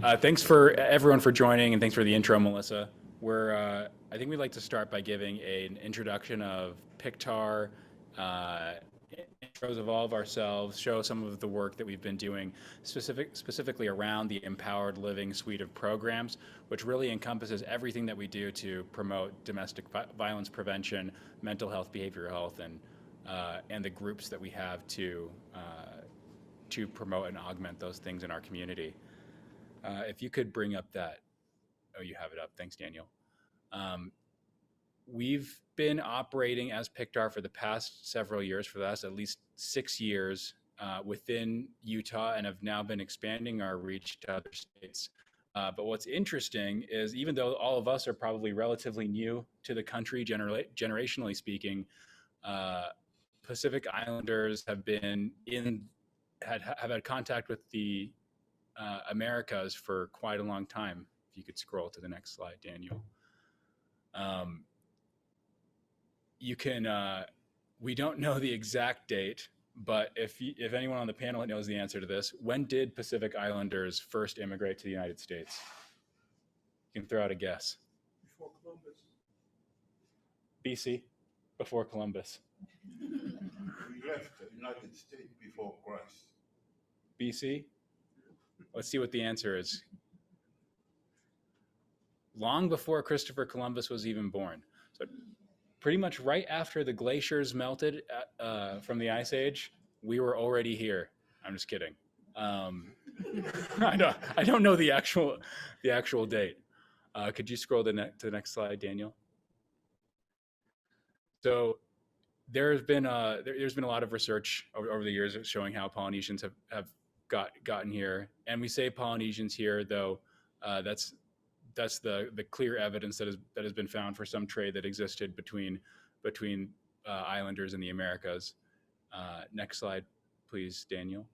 Thanks for everyone for joining, and thanks for the intro, Melissa. I think we'd like to start by giving an introduction of Piktar, intros of all of ourselves, show some of the work that we've been doing specifically around the Empowered Living suite of programs, which really encompasses everything that we do to promote domestic violence prevention, mental health, behavioral health, and the groups that we have to promote and augment those things in our community. If you could bring up that, oh, you have it up. Thanks, Daniel. We've been operating as Piktar for the past several years, for the last at least 6 years within Utah, and have now been expanding our reach to other states. But what's interesting is, even though all of us are probably relatively new to the country, generationally speaking, Pacific Islanders have been have had contact with the Americas for quite a long time. If you could scroll to the next slide, Daniel. You can, we don't know the exact date, but if anyone on the panel knows the answer to this, when did Pacific Islanders first immigrate to the United States? You can throw out a guess. Before Columbus. BC, before Columbus. We left the United States before Christ. BC? Let's see what the answer is. Long before Christopher Columbus was even born. So pretty much right after the glaciers melted from the Ice Age, we were already here. I'm just kidding. I don't know the actual date. Could you scroll to the next slide, Daniel? So there's been a lot of research over the years showing how Polynesians have gotten here, and we say Polynesians here, though that's the clear evidence that has been found for some trade that existed between islanders in the Americas. Next slide, please, Daniel.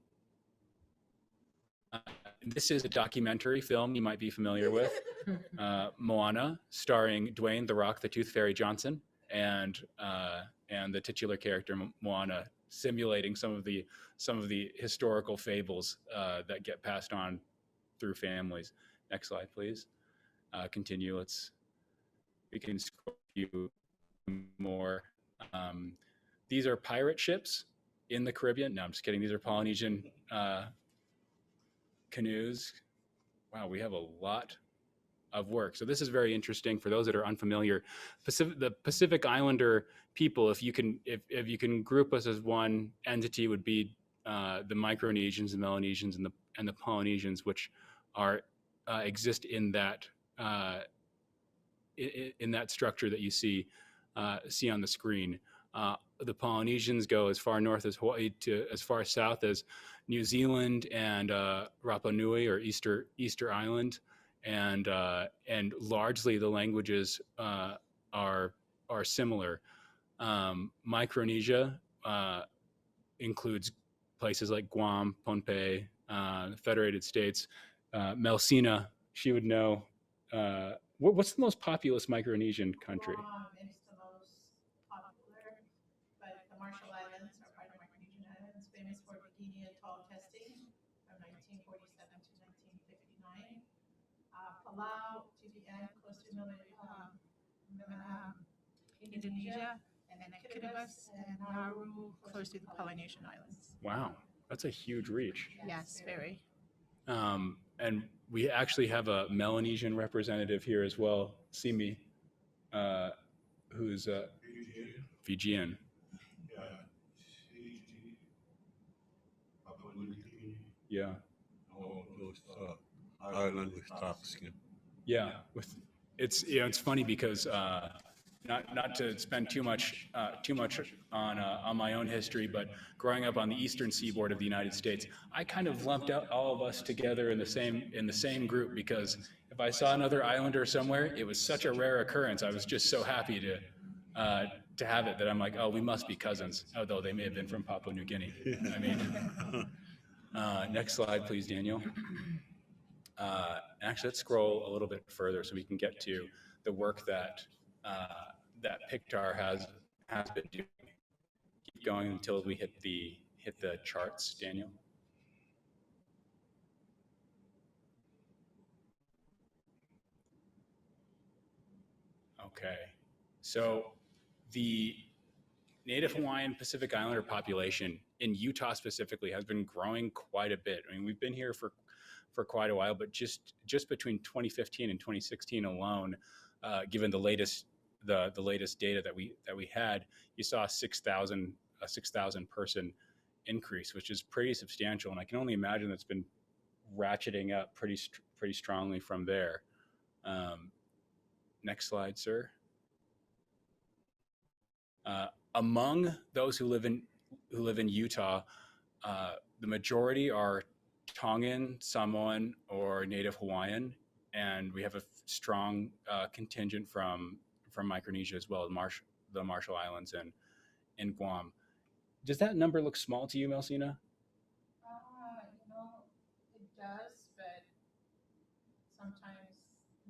This is a documentary film you might be familiar with, Moana, starring Dwayne "The Rock, the Tooth Fairy" Johnson, and the titular character Moana, simulating some of the historical fables that get passed on through families. Next slide, please. Continue. We can scroll a few more. These are pirate ships in the Caribbean. No, I'm just kidding. These are Polynesian canoes. Wow, we have a lot of work. So this is very interesting for those that are unfamiliar. The Pacific Islander people, if you can group us as one entity, would be the Micronesians, the Melanesians, and the Polynesians, which are exist in that structure that you see on the screen. The Polynesians go as far north as Hawaii to as far south as New Zealand and Rapa Nui, or Easter Island, and largely the languages are similar. Micronesia includes places like Guam, Pohnpei, the Federated States. Melsihna, she would know. What's the most populous Micronesian country? Guam is the most popular, but the Marshall Islands are part of Micronesian Islands, famous for bikini and tall testing from 1947 to 1959. Folau, to the end, close to Indonesia, and then Kiribati and Nauru, close to the Polynesian Islands. Wow, that's a huge reach. Yes, very. And we actually have a Melanesian representative here as well, Simi, who's Fijian. Yeah. Island with dark skin. Yeah, it's funny because not to spend too much on my own history, but growing up on the eastern seaboard of the United States, I kind of lumped out all of us together in the same group, because if I saw another islander somewhere, it was such a rare occurrence. I was just so happy to have it that I'm like, oh, we must be cousins, although they may have been from Papua New Guinea. I mean, next slide, please, Daniel. Actually, let's scroll a little bit further so we can get to the work that Piktar has been doing. Keep going until we hit the charts, Daniel. Okay. So the Native Hawaiian Pacific Islander population in Utah specifically has been growing quite a bit. I mean, we've been here for quite a while, but just between 2015 and 2016 alone, given the latest data that we had, you saw a 6,000 person increase, which is pretty substantial, and I can only imagine that's been ratcheting up pretty strongly from there. Next slide, sir. Among those who live in Utah, the majority are Tongan, Samoan, or Native Hawaiian, and we have a strong contingent from Micronesia as well, the Marshall Islands and Guam. Does that number look small to you, Melsihna? It does, but sometimes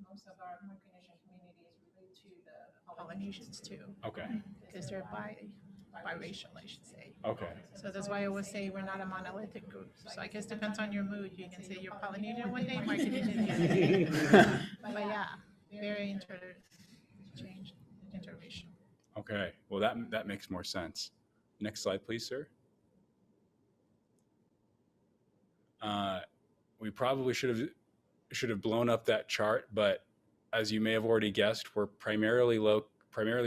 most of our Micronesian community is related to the Polynesians too. Okay. Because they're biracial, I should say. Okay. So that's why I always say we're not a monolithic group. So I guess depends on your mood. You can say you're Polynesian one day, Micronesian the other day. But yeah, very interracial. Okay. Well, that makes more sense. Next slide, please, sir. We probably should have blown up that chart, but as you may have already guessed, we're primarily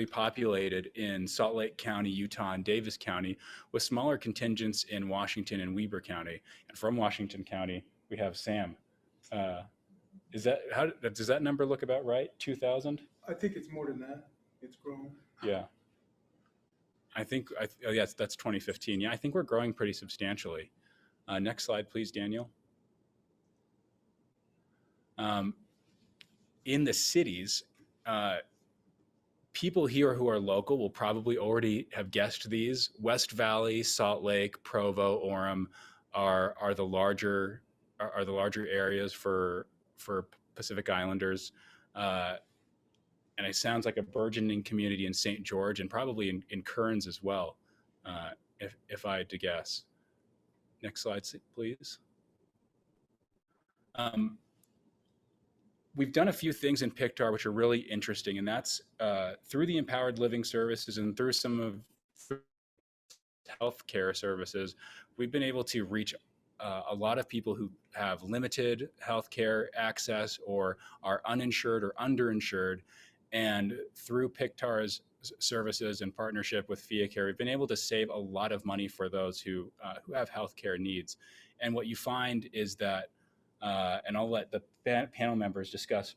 populated in Salt Lake County, Utah, and Davis County, with smaller contingents in Washington and Weber County. And from Washington County, we have Sam. Does that number look about right? 2,000? I think it's more than that. It's grown. Yeah. Yes, that's 2015. Yeah, I think we're growing pretty substantially. Next slide, please, Daniel. In the cities, people here who are local will probably already have guessed these. West Valley, Salt Lake, Provo, Orem are the larger areas for Pacific Islanders. And it sounds like a burgeoning community in St. George and probably in Kearns as well, if I had to guess. Next slide, please. We've done a few things in Piktar which are really interesting, and that's through the Empowered Living Services and through some of healthcare services, we've been able to reach a lot of people who have limited healthcare access or are uninsured or underinsured. And through Piktar's services and partnership with FIACare, we've been able to save a lot of money for those who have healthcare needs. And what you find is that, and I'll let the panel members discuss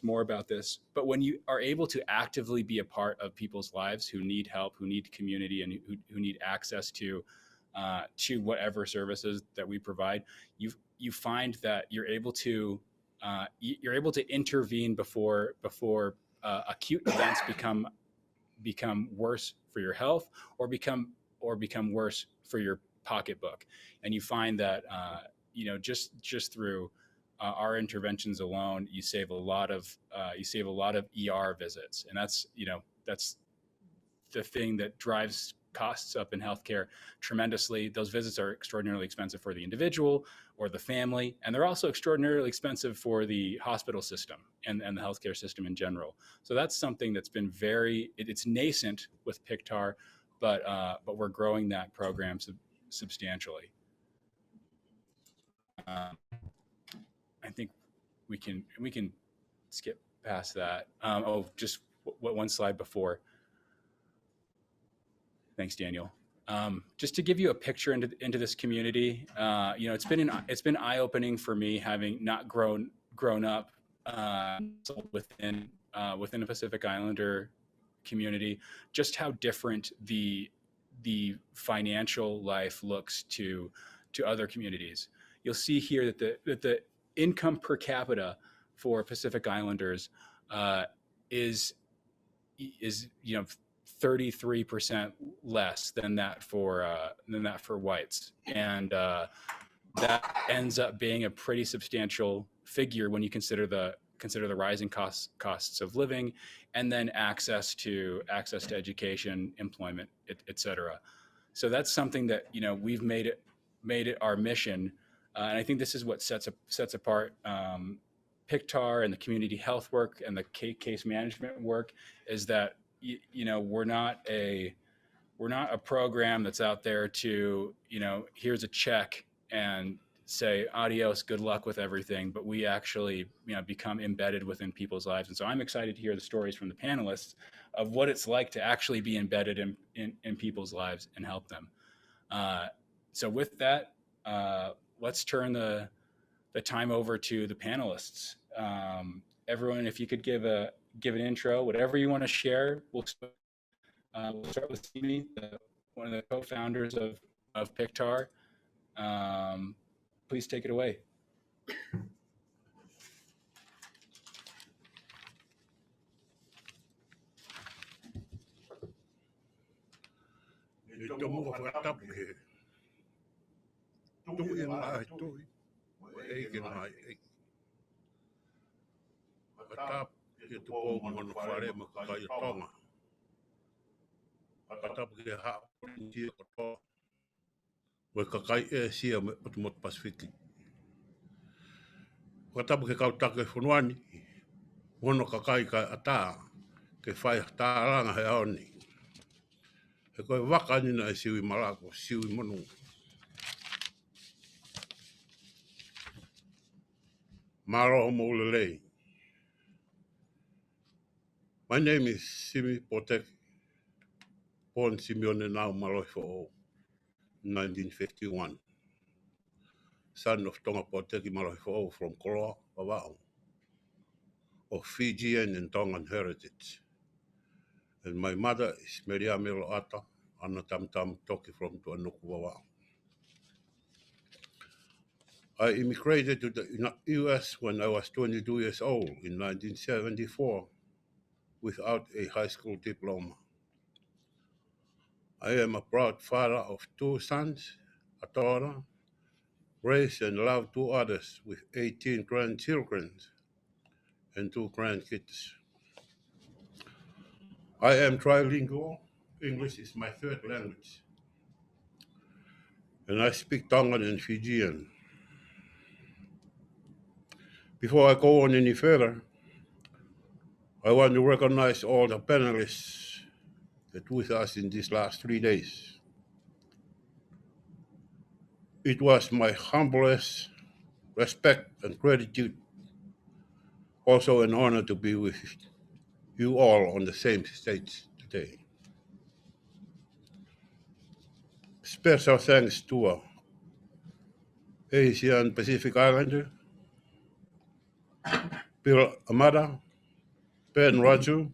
more about this, but when you are able to actively be a part of people's lives who need help, who need community, and who need access to whatever services that we provide, you find that you're able to intervene before acute events become worse for your health or become worse for your pocketbook. And you find that just through our interventions alone, you save a lot of ER visits, and that's the thing that drives costs up in healthcare tremendously. Those visits are extraordinarily expensive for the individual or the family, and they're also extraordinarily expensive for the hospital system and the healthcare system in general. So that's something that's been it's nascent with Piktar, but we're growing that program substantially. I think we can skip past that. Just one slide before. Thanks, Daniel. Just to give you a picture into this community, it's been eye-opening for me, having not grown up within a Pacific Islander community, just how different the financial life looks to other communities. You'll see here that the income per capita for Pacific Islanders is 33% less than that for whites, and that ends up being a pretty substantial figure when you consider the rising costs of living, and then access to education, employment, etc. So that's something that we've made it our mission, and I think this is what sets apart Piktar and the community health work and the case management work is that we're not a program that's out there to here's a check and say adios, good luck with everything, but we actually become embedded within people's lives. And so I'm excited to hear the stories from the panelists of what it's like to actually be embedded in people's lives and help them. So with that, let's turn the time over to the panelists. Everyone, if you could give an intro, whatever you want to share. We'll start with Simi, one of the co-founders of Piktar. Please take it away. Pasifiki. Watapu ke kautake funuani, mono kakai ka ata, ke whai tāranga he aoni. He koe waka nina e siwi marako, siwi monu. Maro mo ulelei. My name is Simi Poteki, born Simeone now Mauinatu-Ova, 1951. Son of Tonga Poteki Mauinatu-Ova from Koloa, Folau, of Fijian and Tongan heritage. And my mother is Maria Ata, Ana Tam Toki from Tuanuku. I immigrated to the US when I was 22 years old in 1974 without a high school diploma. I am a proud father of 2 sons, a daughter, raised and loved 2 others with 18 grandchildren and 2 grandkids. I am trilingual. English is my 3rd language. And I speak Tongan and Fijian. Before I go on any further, I want to recognize all the panelists that with us in these last 3 days. It was my humblest respect and gratitude, also an honor to be with you all on the same stage today. Special thanks to our Asian Pacific Islander, Bill Amada, Ben Raju,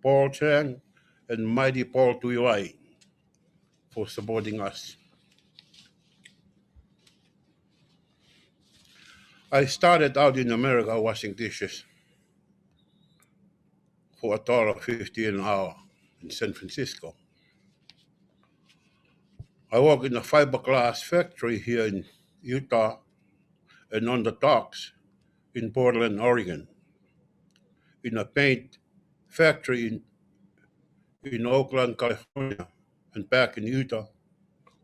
Paul Chang, and Mighty Paul Tuiwai for supporting us. I started out in America washing dishes for $1.50 an hour in San Francisco. I worked in a fiberglass factory here in Utah and on the docks in Portland, Oregon, in a paint factory in Oakland, California, and back in Utah,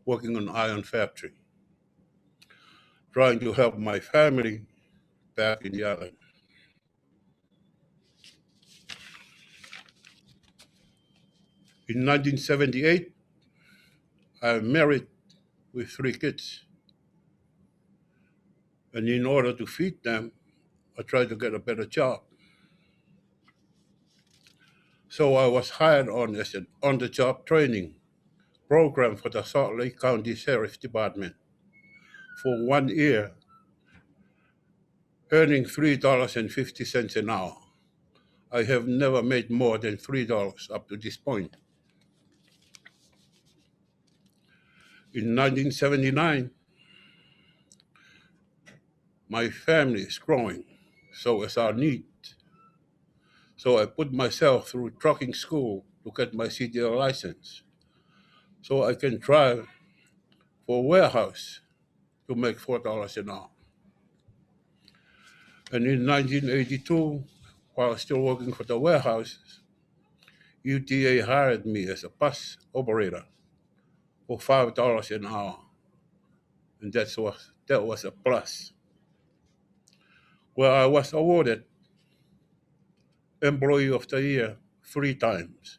working on iron factory, trying to help my family back in the island. In 1978, I married with 3 kids. And in order to feed them, I tried to get a better job. So I was hired on as an on-the-job training program for the Salt Lake County Sheriff's Department for 1 year, earning $3.50 an hour. I have never made more than $3 up to this point. In 1979, my family is growing, so is our need. So I put myself through trucking school to get my CDL license, so I can drive for a warehouse to make $4 an hour. And in 1982, while still working for the warehouse, UTA hired me as a bus operator for $5 an hour, and that was a plus. where I was awarded Employee of the Year 3 times,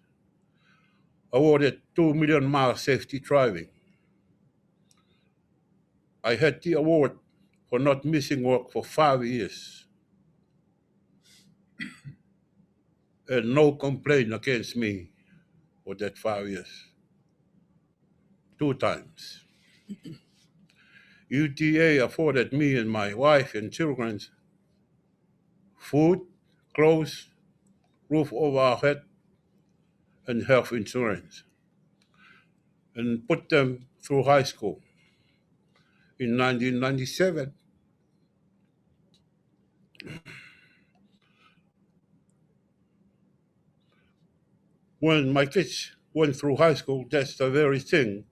awarded 2 million mile safety driving. I had the award for not missing work for 5 years, and no complaint against me for that 5 years. 2 times. UTA afforded me and my wife and children food, clothes, roof over our head, and health insurance, and put them through high school. In 1997, when my kids went through high school, that's the very thing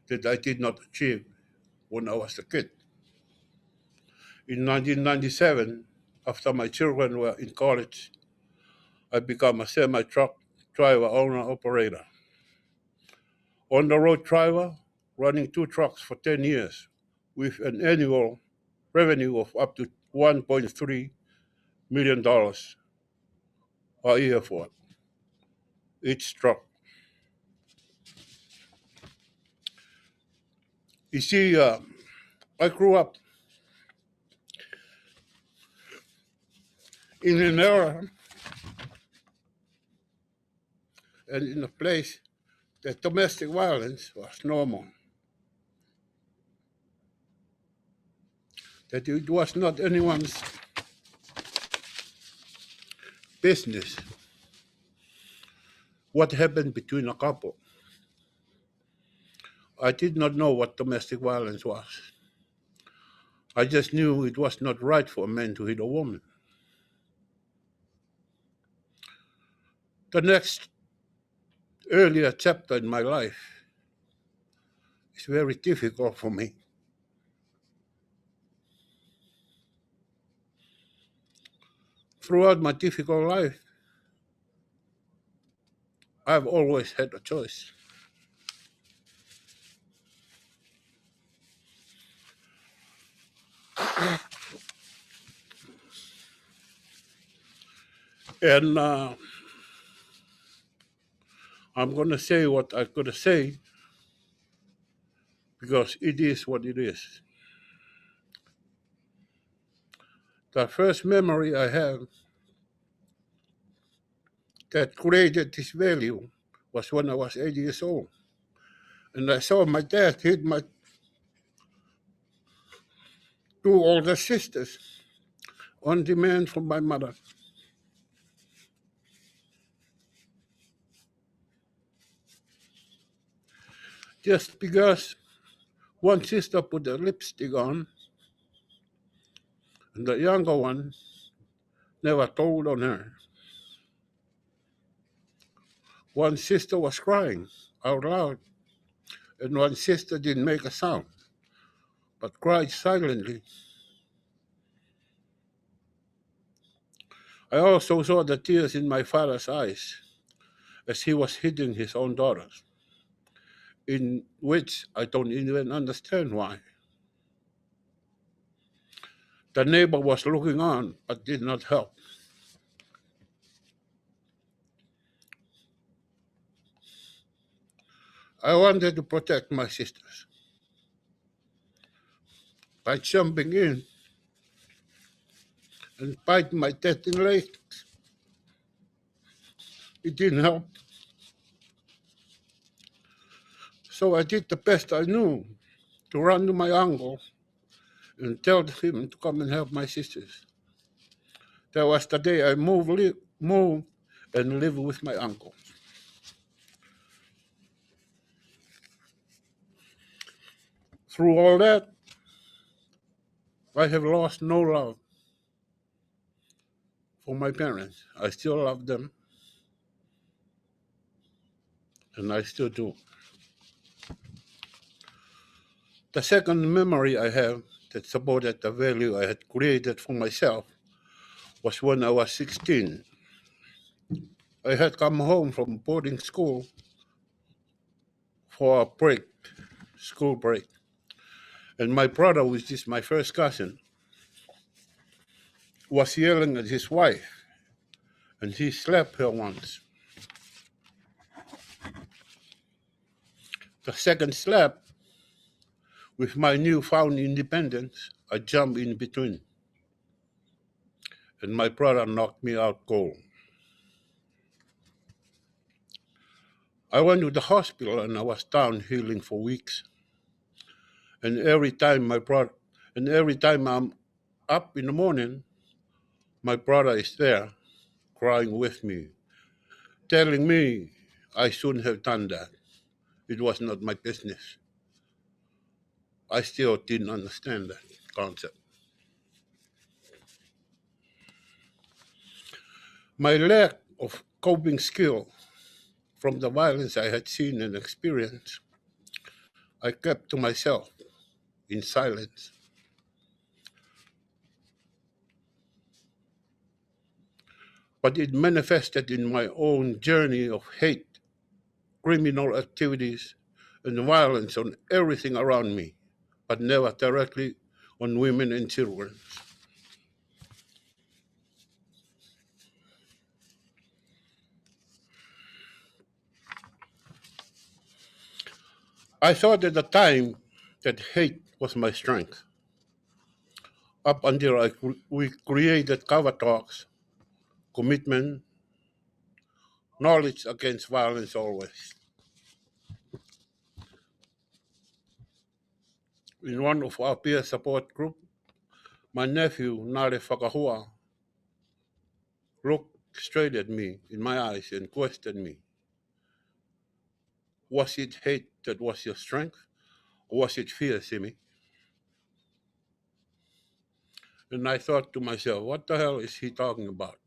that I did not achieve when I was a kid. In 1997, after my children were in college, I became a semi-truck driver, owner-operator. On-the-road driver, running 2 trucks for 10 years with an annual revenue of up to $1.3 million a year for each truck. You see, I grew up in an era and in a place that domestic violence was normal, that it was not anyone's business what happened between a couple. I did not know what domestic violence was. I just knew it was not right for a man to hit a woman. The next earlier chapter in my life is very difficult for me. Throughout my difficult life, I've always had a choice. And I'm going to say what I'm going to say because it is what it is. The first memory I have that created this value was when I was 8 years old. And I saw my dad hit my 2 older sisters on demand from my mother. Just because one sister put a lipstick on and the younger one never told on her. One sister was crying out loud, and one sister didn't make a sound, but cried silently. I also saw the tears in my father's eyes as he was hitting his own daughters, in which I don't even understand why. The neighbor was looking on, but did not help. I wanted to protect my sisters by jumping in and biting my dad in the legs. It didn't help. So I did the best I knew to run to my uncle and tell him to come and help my sisters. That was the day I moved and lived with my uncle. Through all that, I have lost no love for my parents. I still love them, and I still do. The second memory I have that supported the value I had created for myself was when I was 16. I had come home from boarding school for a break, school break. And my brother, which is my first cousin, was yelling at his wife, and he slapped her once. The second slap, with my newfound independence, I jumped in between, and my brother knocked me out cold. I went to the hospital and I was down healing for weeks. And every time I'm up in the morning, my brother is there crying with me, telling me I shouldn't have done that. It was not my business. I still didn't understand that concept. My lack of coping skill from the violence I had seen and experienced, I kept to myself in silence. But it manifested in my own journey of hate, criminal activities, and violence on everything around me, but never directly on women and children. I thought at the time that hate was my strength. Up until we created cover talks, commitment, knowledge against violence always. In one of our peer support group, my nephew, Nare Whakahua, looked straight at me in my eyes and questioned me. Was it hate that was your strength? Or was it fear, Simi? And I thought to myself, what the hell is he talking about?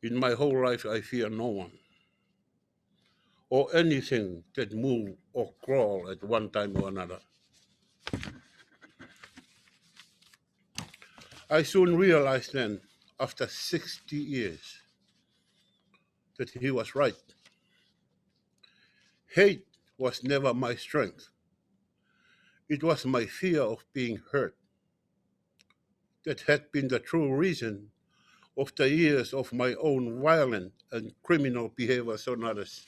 In my whole life, I fear no one or anything that move or crawl at one time or another. I soon realized then, after 60 years, that he was right. Hate was never my strength. It was my fear of being hurt that had been the true reason of the years of my own violent and criminal behaviors on others.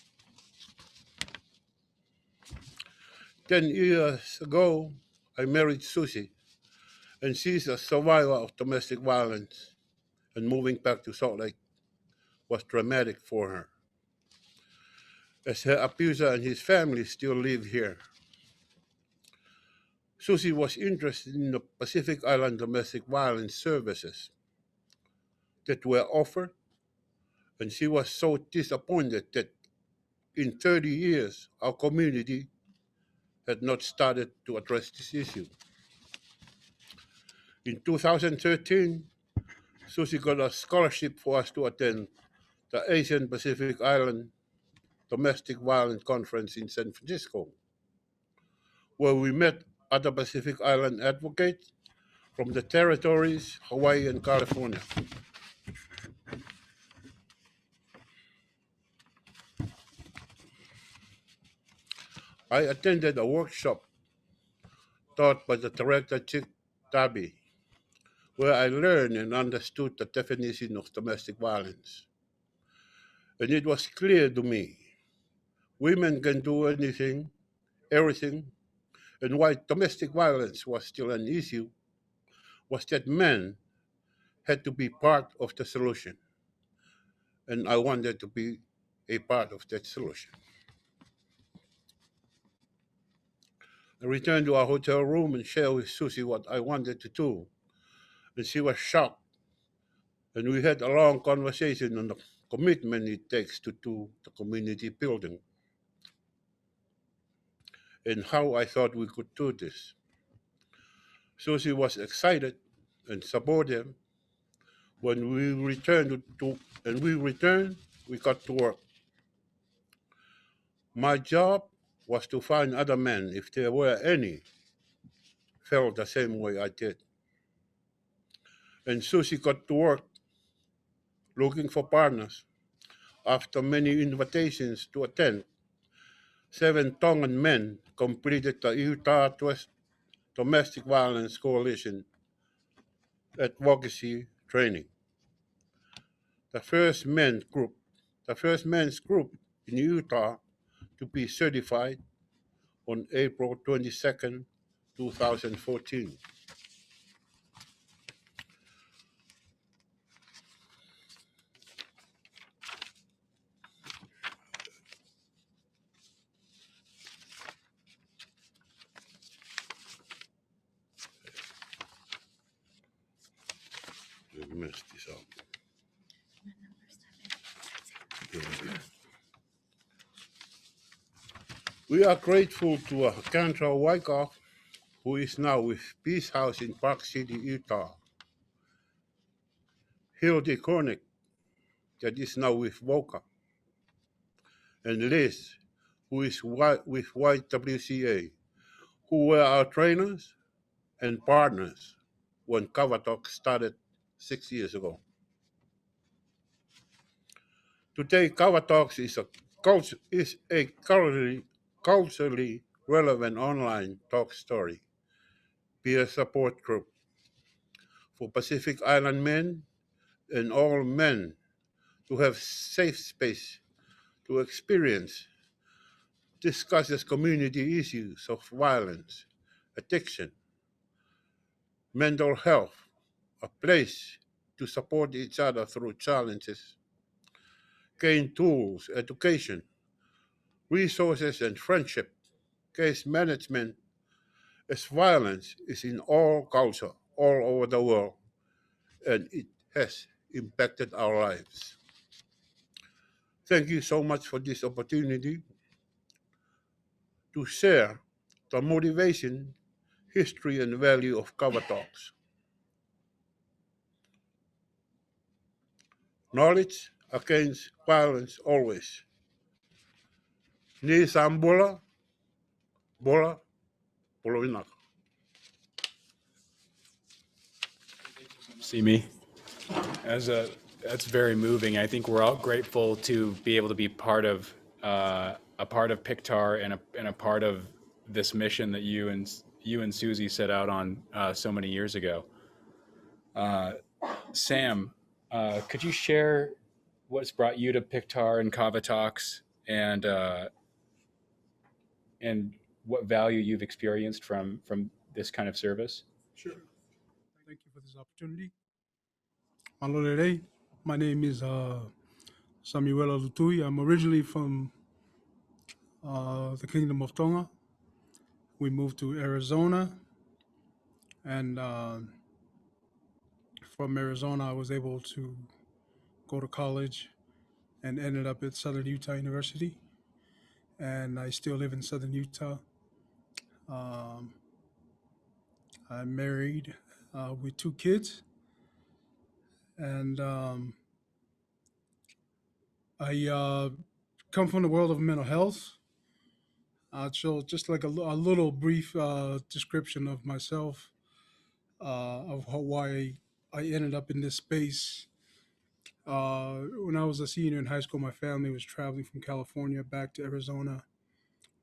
10 years ago, I married Susie, and she's a survivor of domestic violence, and moving back to Salt Lake was traumatic for her, as her abuser and his family still live here. Susie was interested in the Pacific Island domestic violence services that were offered, and she was so disappointed that in 30 years our community had not started to address this issue. In 2013, Susie got a scholarship for us to attend the Asian Pacific Island Domestic Violence Conference in San Francisco, where we met other Pacific Island advocates from the territories, Hawaii and California. I attended a workshop taught by the director Chick Darby, where I learned and understood the definition of domestic violence. And it was clear to me, women can do anything, everything, and why domestic violence was still an issue was that men had to be part of the solution. And I wanted to be a part of that solution. I returned to our hotel room and shared with Susie what I wanted to do. And she was shocked. And we had a long conversation on the commitment it takes to do the community building and how I thought we could do this. Susie was excited and supportive. When we returned, we got to work. My job was to find other men, if there were any, felt the same way I did. And Susie got to work looking for partners. After many invitations to attend, 7 Tongan men completed the Utah Domestic Violence Coalition advocacy training. The first men's group, the first men's group in Utah to be certified on April 22nd, 2014. I messed this up. We are grateful to Cantra Wyckoff, who is now with Peace House in Park City, Utah. Hilde Kornick, that is now with Voca. And Liz, who is with YWCA, who were our trainers and partners when Cover Talk started 6 years ago. Today, Cover Talks is a culturally relevant online talk story peer support group for Pacific Island men and all men to have safe space to experience, discusses community issues of violence, addiction, mental health, a place to support each other through challenges, gain tools, education, resources, and friendship, case management, as violence is in all culture, all over the world, and it has impacted our lives. Thank you so much for this opportunity to share the motivation, history, and value of Cover Talks. Knowledge against violence always. Ni sambola, bola, polovinak. Simi, that's very moving. I think we're all grateful to be able to be part of a part of Piktar and a part of this mission that you and Susie set out on so many years ago. Sam, could you share what's brought you to Piktar and Kava Talks and what value you've experienced from this kind of service? Sure. Thank you for this opportunity. Malolere. My name is Samuela Lutui. I'm originally from the Kingdom of Tonga. We moved to Arizona, and from Arizona, I was able to go to college and ended up at Southern Utah University. And I still live in Southern Utah. I'm married with 2 kids, and I come from the world of mental health. So just like a little brief description of myself, of why I ended up in this space. When I was a senior in high school, my family was traveling from California back to Arizona.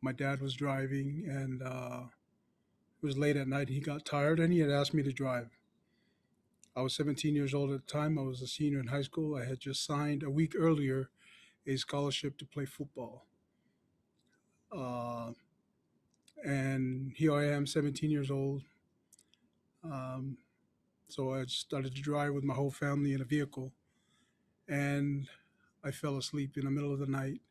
My dad was driving, and it was late at night. He got tired, and he had asked me to drive. I was 17 years old at the time. I was a senior in high school. I had just signed a week earlier a scholarship to play football. And here I am, 17 years old. So I started to drive with my whole family in a vehicle, and I fell asleep in the middle of the night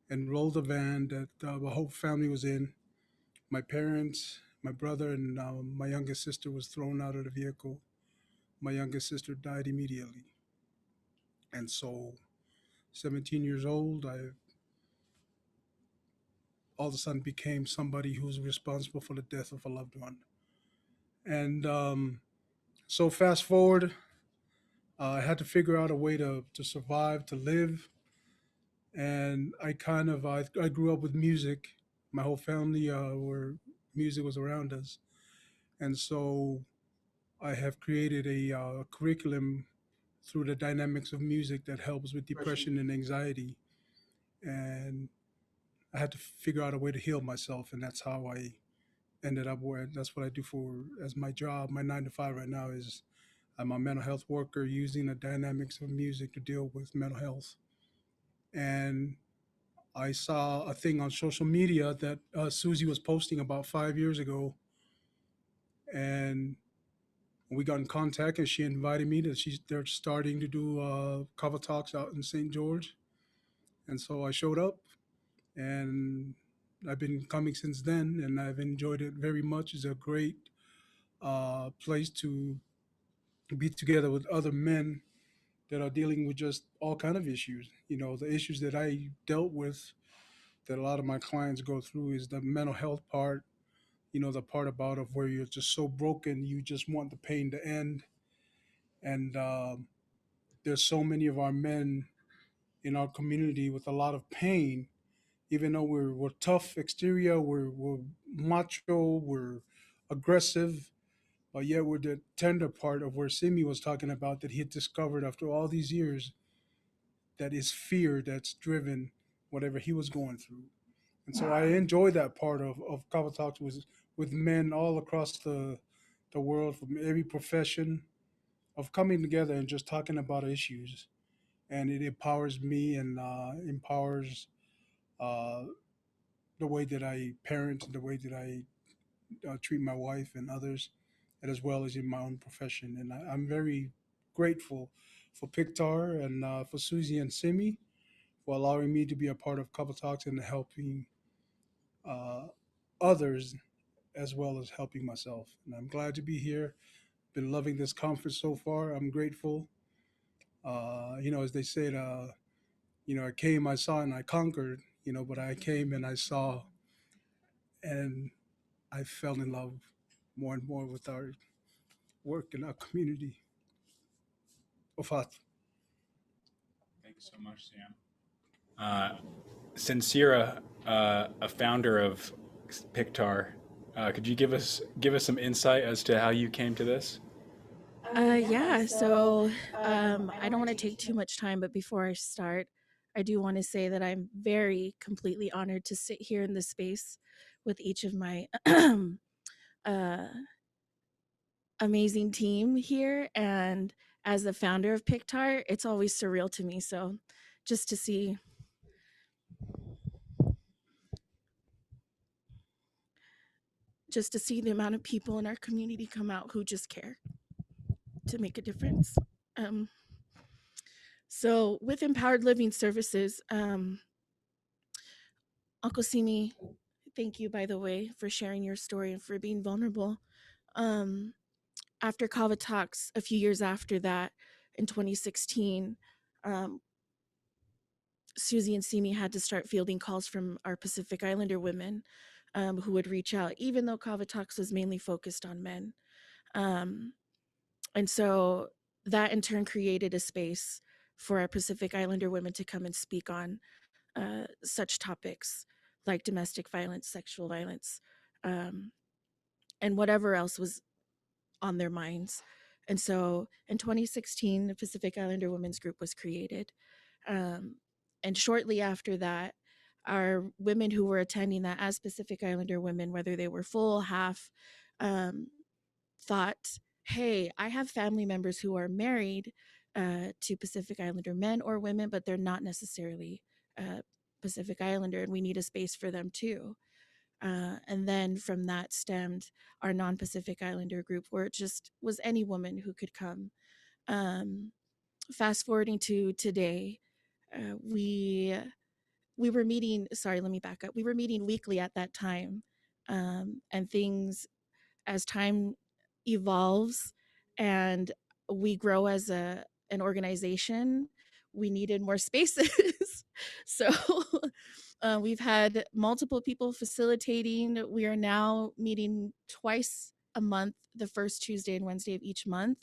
and rolled the van that the whole family was in. My parents, my brother, and my youngest sister was thrown out of the vehicle. My youngest sister died immediately. And so, 17 years old, I all of a sudden became somebody who's responsible for the death of a loved one. And so fast forward, I had to figure out a way to survive, to live. And I grew up with music. My whole family were music was around us. And so I have created a curriculum through the dynamics of music that helps with depression and anxiety. And I had to figure out a way to heal myself, and that's how I ended up where. That's what I do for as my job. My 9 to 5 right now is I'm a mental health worker using the dynamics of music to deal with mental health. And I saw a thing on social media that Susie was posting about 5 years ago, and we got in contact, and she invited me that they're starting to do cover talks out in St. George, and so I showed up, and I've been coming since then, and I've enjoyed it very much. It's a great place to be together with other men that are dealing with just all kind of issues. You know, the issues that I dealt with, that a lot of my clients go through, is the mental health part. You know, the part about of where you're just so broken, you just want the pain to end. And there's so many of our men in our community with a lot of pain, even though we're tough exterior, we're macho, we're aggressive, but yet we're the tender part of where Simi was talking about, that he had discovered after all these years, that is fear that's driven whatever he was going through. And so I enjoy that part of Kava Talks with men all across the world from every profession, of coming together and just talking about issues. And it empowers me and empowers uh, the way that I parent, the way that I treat my wife and others, and as well as in my own profession. And I'm very grateful for Piktar and for Susie and Simi for allowing me to be a part of Couple Talks and helping uh, others as well as helping myself. And I'm glad to be here. Been loving this conference so far. I'm grateful. You know, as they said, you know, I came, I saw, and I conquered. You know, but I came and I saw, and I fell in love more and more with our work in our community. Ofat. Thanks so much, Sam. Cencira, a founder of Piktar, could you give us some insight as to how you came to this? Yeah, so I don't want to take too much time, but before I start, I do want to say that I'm very completely honored to sit here in this space with each of my uh, amazing team here. And as the founder of Piktar, it's always surreal to me. So just to see the amount of people in our community come out who just care to make a difference. Um, so with Empowered Living Services, Uncle Simi, thank you, by the way, for sharing your story and for being vulnerable. Um, After Kava Talks, a few years after that, in 2016, um, Susie and Simi had to start fielding calls from our Pacific Islander women who would reach out, even though Kava Talks was mainly focused on men. And so that in turn created a space for our Pacific Islander women to come and speak on such topics like domestic violence, sexual violence, um, and whatever else was on their minds. And so in 2016, the Pacific Islander Women's Group was created. And shortly after that, our women who were attending that as Pacific Islander women, whether they were full, half, thought, hey, I have family members who are married to Pacific Islander men or women, but they're not necessarily Pacific Islander, and we need a space for them too. And then from that stemmed our non-Pacific Islander group, where it just was any woman who could come. Fast forwarding to today, we were meeting. Sorry, let me back up. We were meeting weekly at that time, and things as time evolves and we grow as an organization, we needed more spaces. So we've had multiple people facilitating. We are now meeting twice a month, the first Tuesday and Wednesday of each month.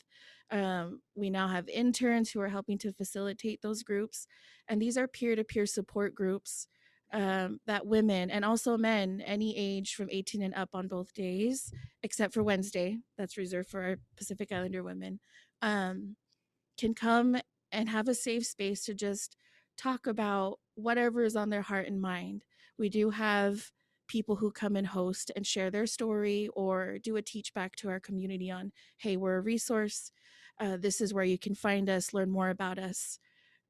We now have interns who are helping to facilitate those groups. And these are peer-to-peer support groups that women and also men, any age from 18 and up on both days, except for Wednesday, that's reserved for our Pacific Islander women, can come and have a safe space to just talk about whatever is on their heart and mind. We do have people who come and host and share their story or do a teach back to our community on, hey, we're a resource. this is where you can find us, learn more about us.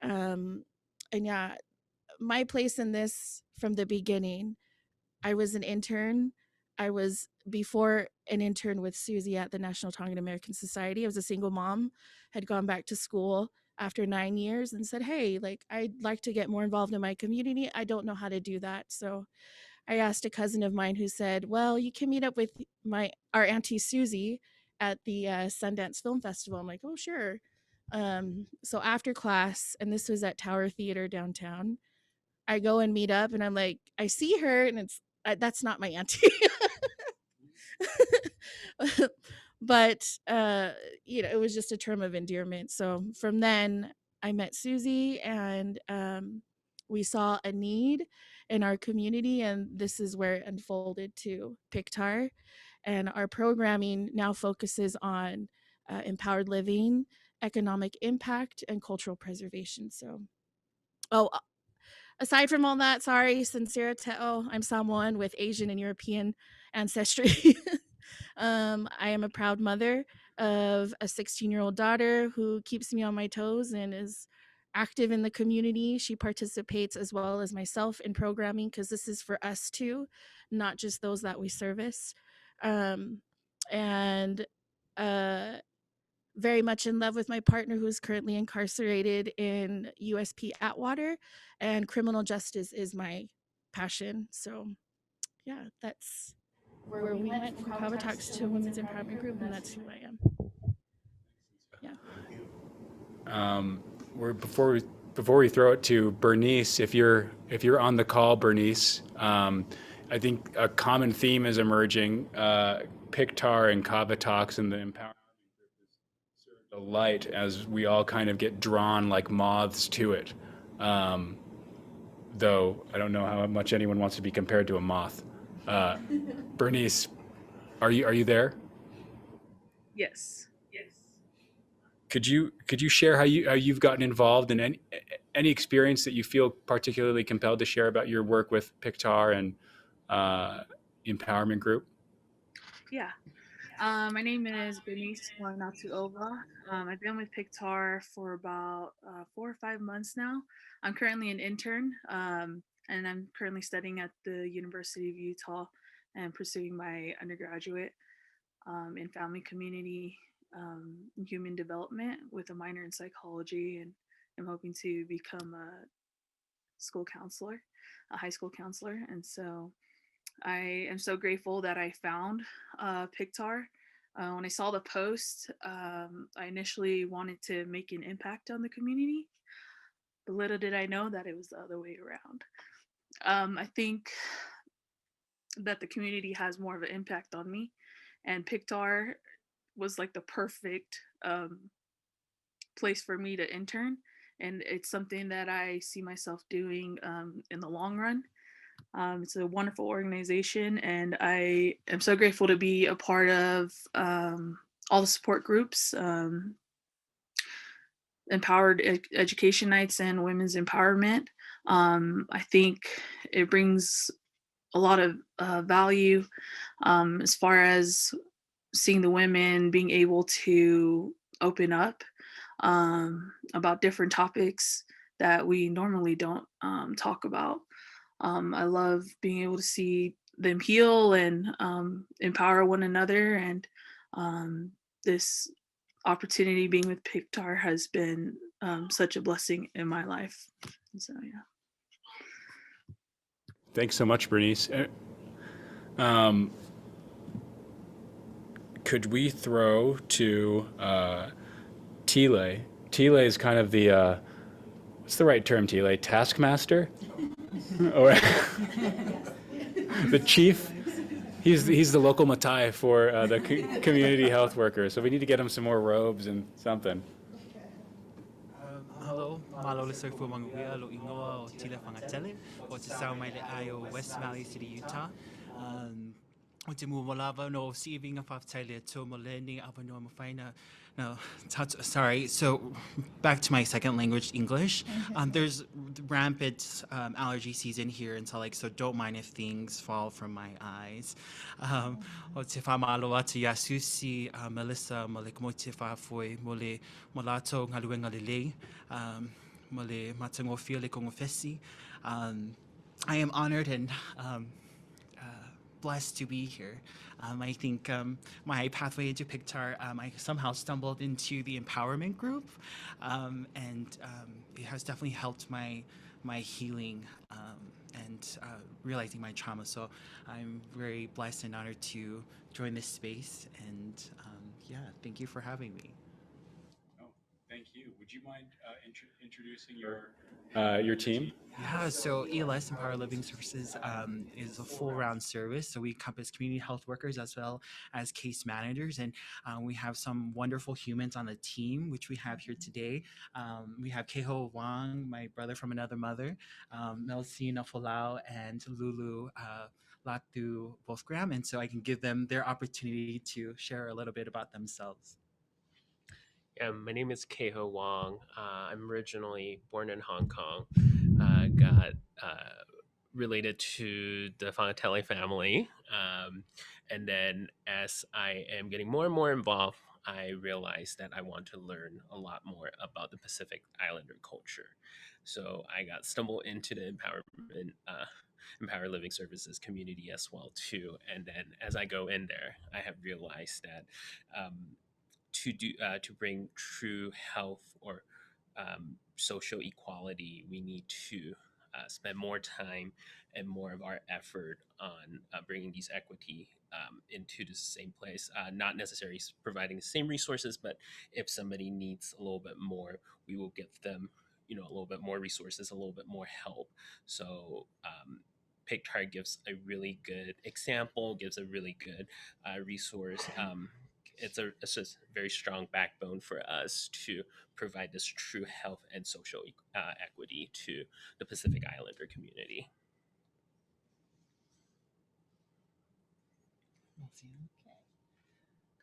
And yeah, my place in this from the beginning, I was an intern. I was before an intern with Susie at the National Tongan American Society. I was a single mom, had gone back to school after 9 years and said, hey, like, I'd like to get more involved in my community. I don't know how to do that. So I asked a cousin of mine who said, well, you can meet up with our Auntie Susie at the Sundance Film Festival. I'm like, oh, sure. So after class, and this was at Tower Theater downtown, I go and meet up and I'm like, I see her and that's not my auntie. But it was just a term of endearment. So from then I met Susie, and we saw a need in our community, and this is where it unfolded to Piktar. And our programming now focuses on empowered living, economic impact, and cultural preservation. So, aside from all that, sorry, Cencira Te'o, I'm Samoan with Asian and European ancestry. I am a proud mother of a 16-year-old daughter who keeps me on my toes and is active in the community. She participates as well as myself in programming, because this is for us too, not just those that we service. And very much in love with my partner, who's currently incarcerated in USP Atwater, and criminal justice is my passion. So yeah, that's where we went from Kava Talks to Women's Empowerment Group, and that's who I am. Yeah. Before we throw it to Bernice, if you're on the call, Bernice, I think a common theme is emerging. Piktar and Kava Talks and the empowerment the light as we all kind of get drawn like moths to it. Though I don't know how much anyone wants to be compared to a moth. Bernice, are you there? Yes. Could you share how you've gotten involved in any experience that you feel particularly compelled to share about your work with Piktar and Empowerment Group? Yeah. My name is Bernice Mauinatu-Ova. I've been with Piktar for about 4 or 5 months now. I'm currently an intern, and I'm currently studying at the University of Utah and pursuing my undergraduate in family community and human development with a minor in psychology, and I'm hoping to become a school counselor, a high school counselor. And so I am so grateful that I found Piktar. When I saw the post, I initially wanted to make an impact on the community, but little did I know that it was the other way around. I think that the community has more of an impact on me, and Piktar was like the perfect place for me to intern, and it's something that I see myself doing in the long run. It's a wonderful organization, and I am so grateful to be a part of all the support groups, Empowered Education Nights and Women's Empowerment. I think it brings a lot of value as far as seeing the women being able to open up about different topics that we normally don't talk about. I love being able to see them heal and empower one another, and this opportunity being with Piktar has been such a blessing in my life. So yeah. Thanks so much, Bernice. Could we throw to Tile? Tile is kind of the what's the right term, Tile? Taskmaster? Or the chief? He's the local matai for the community health workers. So we need to get him some more robes and something. Hello, malo lisog fu manguia lo ingoa o Tila Fagatele o te sao mai le ai o West Valley City, Utah. O te mua malava no si vinga whaftaile tō mo leni apa no mawhaina No, sorry. So back to my second language, English. There's rampant allergy season here, and so don't mind if things fall from my eyes. O te whamaloa te Yasusi, Melissa, mole mo te whafoi, mole molato ngaluenga lele, mole matangofia le kongofesi. I am honored and blessed to be here. I think my pathway into Piktar, I somehow stumbled into the empowerment group, and it has definitely helped my healing and realizing my trauma. So I'm very blessed and honored to join this space, and yeah, thank you for having me. Oh, thank you. Would you mind introducing your team? Yeah, so ELS Empower Living Services is a full round service. So we encompass community health workers as well as case managers. And we have some wonderful humans on the team, which we have here today. We have Kehoe Wong, my brother from another mother, Melsihna, Folau, and Lulu. Wolfgramm, and so I can give them their opportunity to share a little bit about themselves. Yeah, my name is Kehoe Wong. I'm originally born in Hong Kong. Got related to the Fagatele family. And then as I am getting more and more involved, I realized that I want to learn a lot more about the Pacific Islander culture. So I got stumbled into the empowerment, Empower Living Services community as well too. And then as I go in there, I have realized that to bring true health or social equality, we need to spend more time and more of our effort on bringing these equity into the same place. Not necessarily providing the same resources, but if somebody needs a little bit more, we will give them, a little bit more resources, a little bit more help. So Piktar gives a really good example, gives a really good resource. It's just a very strong backbone for us to provide this true health and social equity to the Pacific Islander community.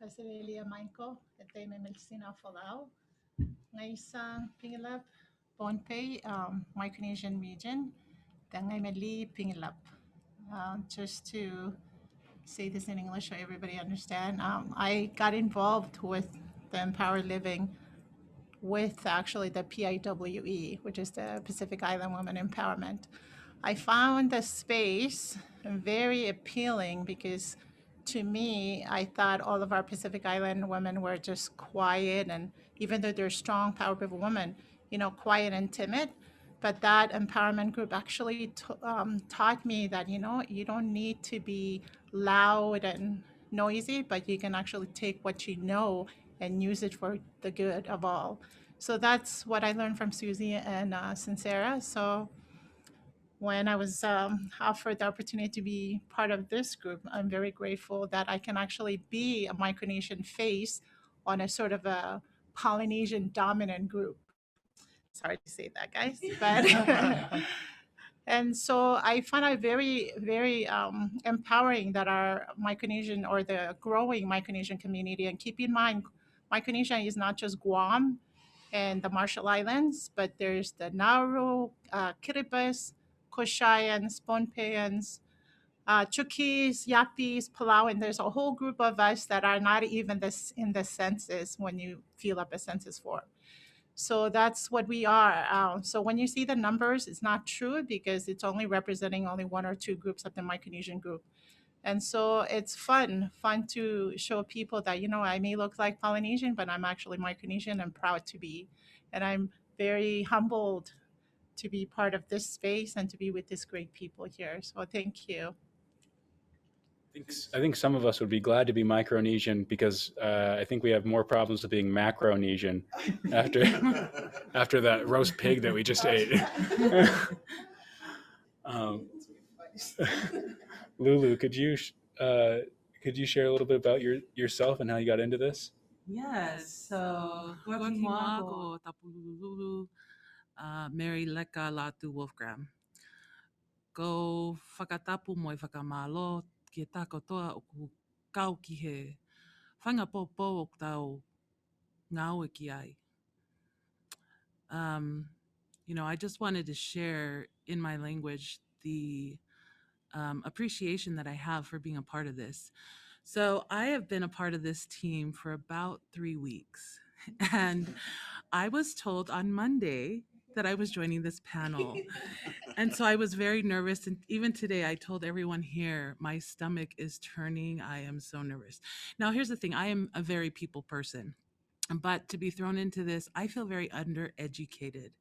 Kaselelia Michael, ete me Melsihna Folau. Ngayon Pingilap, Pohnpei, Micronesian region, Tangay Meli Pingilap. Just to say this in English so everybody understand, I got involved with the Empowered Living with actually the PIWE, which is the Pacific Island Women Empowerment. I found the space very appealing because to me, I thought all of our Pacific Island women were just quiet, and even though they're strong, powerful women, quiet and timid. But that empowerment group actually taught me that, you don't need to be loud and noisy, but you can actually take what you know and use it for the good of all. So that's what I learned from Susie and Cencira. So when I was offered the opportunity to be part of this group, I'm very grateful that I can actually be a Micronesian face on a sort of a Polynesian dominant group. Sorry to say that, guys, but and so I find it very, very empowering that our Micronesian or the growing Micronesian community, and keep in mind, Micronesia is not just Guam and the Marshall Islands, but there's the Nauru, Kiribati, Koshayans, Pohnpeians, Chukis, Yapis, Palau, and there's a whole group of us that are not even in the census when you fill up a census form. So that's what we are. So when you see the numbers, it's not true because it's only representing only one or two groups of the Micronesian group. And so it's fun to show people that, I may look like Polynesian, but I'm actually Micronesian and proud to be. And I'm very humbled to be part of this space and to be with these great people here. So thank you. I think some of us would be glad to be Micronesian because I think we have more problems with being Macronesian after that roast pig that we just ate. Lulu, could you share a little bit about yourself and how you got into this? Yes. So, Guakimago, Tapululu, Mary Leka Latu Wolfgramm. Go whakatapu moi whakamalo ki tako toa o ku kau ki he whangapopo o tau ngauikiai. I just wanted to share in my language the appreciation that I have for being a part of this. So I have been a part of this team for about 3 weeks. And I was told on Monday that I was joining this panel. And so I was very nervous. And even today, I told everyone here, my stomach is turning. I am so nervous. Now, here's the thing. I am a very people person. But to be thrown into this, I feel very undereducated.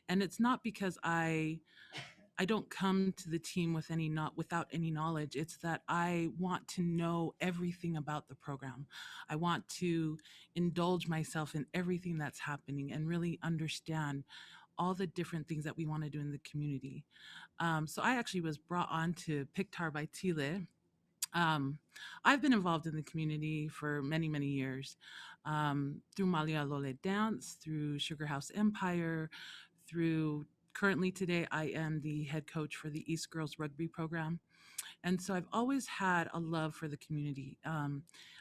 And it's not because I don't come to the team with without any knowledge. It's that I want to know everything about the program. I want to indulge myself in everything that's happening and really understand all the different things that we want to do in the community. So I actually was brought on to Piktar by Tile. I've been involved in the community for many, many years, through Malia Lole Dance, through Sugar House Empire, through currently today, I am the head coach for the East Girls Rugby program. And so I've always had a love for the community,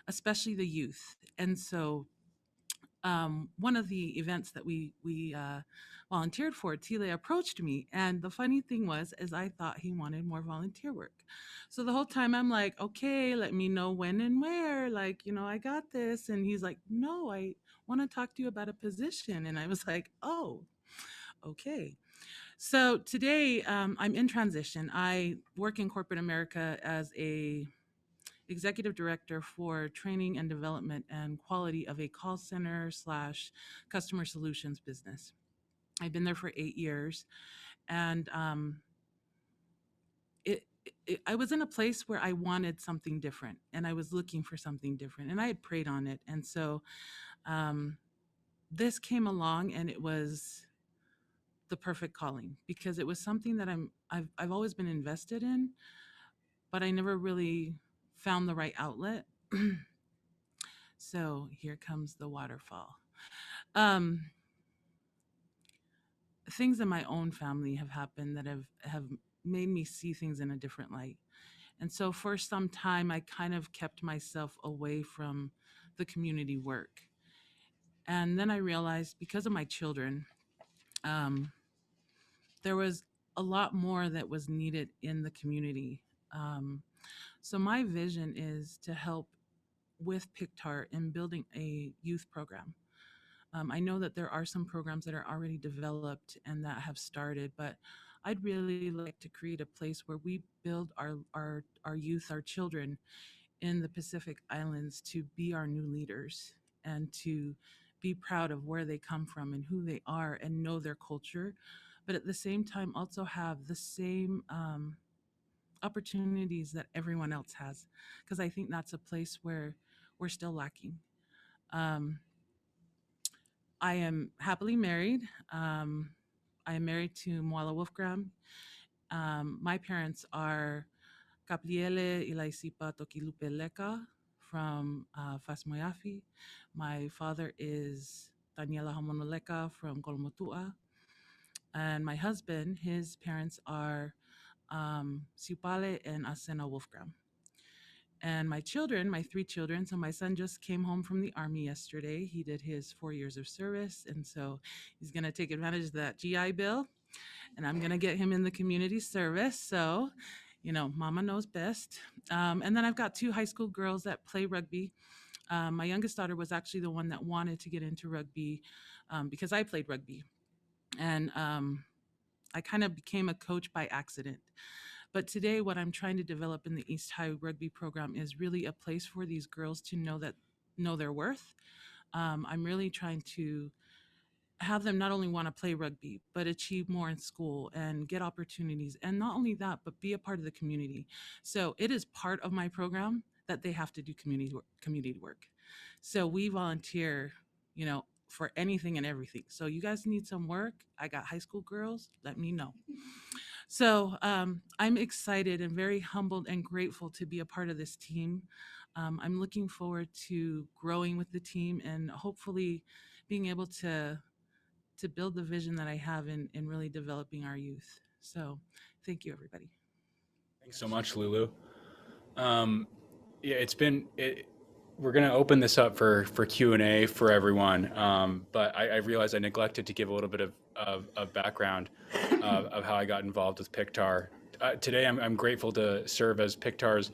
especially the youth. And so one of the events that we volunteered for, Tile approached me. And the funny thing was, is I thought he wanted more volunteer work. So the whole time I'm like, okay, let me know when and where, like, I got this. And he's like, no, I want to talk to you about a position. And I was like, oh, okay. So today I'm in transition. I work in corporate America as a executive director for training and development and quality of a call center / customer solutions business. I've been there for 8 years, and I was in a place where I wanted something different, and I was looking for something different, and I had prayed on it, and so this came along, and it was the perfect calling because it was something that I've always been invested in, but I never really found the right outlet. So here comes the waterfall. Things in my own family have happened that have made me see things in a different light. And so for some time, I kind of kept myself away from the community work. And then I realized because of my children, there was a lot more that was needed in the community. So my vision is to help with Piktar in building a youth program. I know that there are some programs that are already developed and that have started, but I'd really like to create a place where we build our youth, our children in the Pacific Islands to be our new leaders and to be proud of where they come from and who they are and know their culture, but at the same time also have the same opportunities that everyone else has, because I think that's a place where we're still lacking. I am happily married. I am married to Moala Wolfgramm. My parents are Gabriele Ilaisipa Tokilupe Leka from Fasmoyafi. My father is Daniela Hamonoleka from Kolomotua. And my husband, his parents are Siupale and Asena Wolfgramm. And my children, my 3 children, so my son just came home from the Army yesterday. He did his 4 years of service, and so he's going to take advantage of that GI Bill, and I'm going to get him in the community service. So, mama knows best. And then I've got 2 high school girls that play rugby. My youngest daughter was actually the one that wanted to get into rugby because I played rugby. And I kind of became a coach by accident. But today, what I'm trying to develop in the East High Rugby program is really a place for these girls to know their worth. I'm really trying to have them not only want to play rugby, but achieve more in school and get opportunities. And not only that, but be a part of the community. So it is part of my program that they have to do community work. So we volunteer, for anything and everything. So you guys need some work. I got high school girls, let me know. So I'm excited and very humbled and grateful to be a part of this team. I'm looking forward to growing with the team and hopefully being able to build the vision that I have in really developing our youth. So thank you, everybody. Thanks so much, Lulu. we're going to open this up for Q&A for everyone, but I realized I neglected to give a little bit of background of how I got involved with Piktar. Today, I'm grateful to serve as Piktar's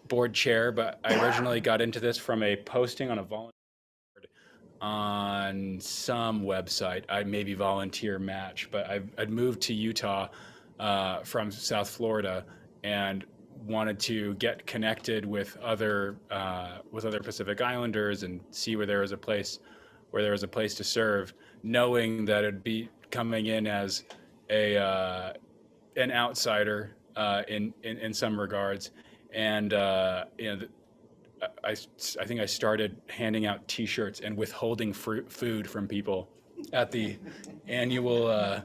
board chair, but I originally got into this from a posting on a volunteer on some website. I maybe volunteer match, but I'd moved to Utah from South Florida and wanted to get connected with other Pacific Islanders and see where there was a place to serve, knowing that it'd be coming in as an outsider in some regards, and I think I started handing out T-shirts and withholding food from people at the annual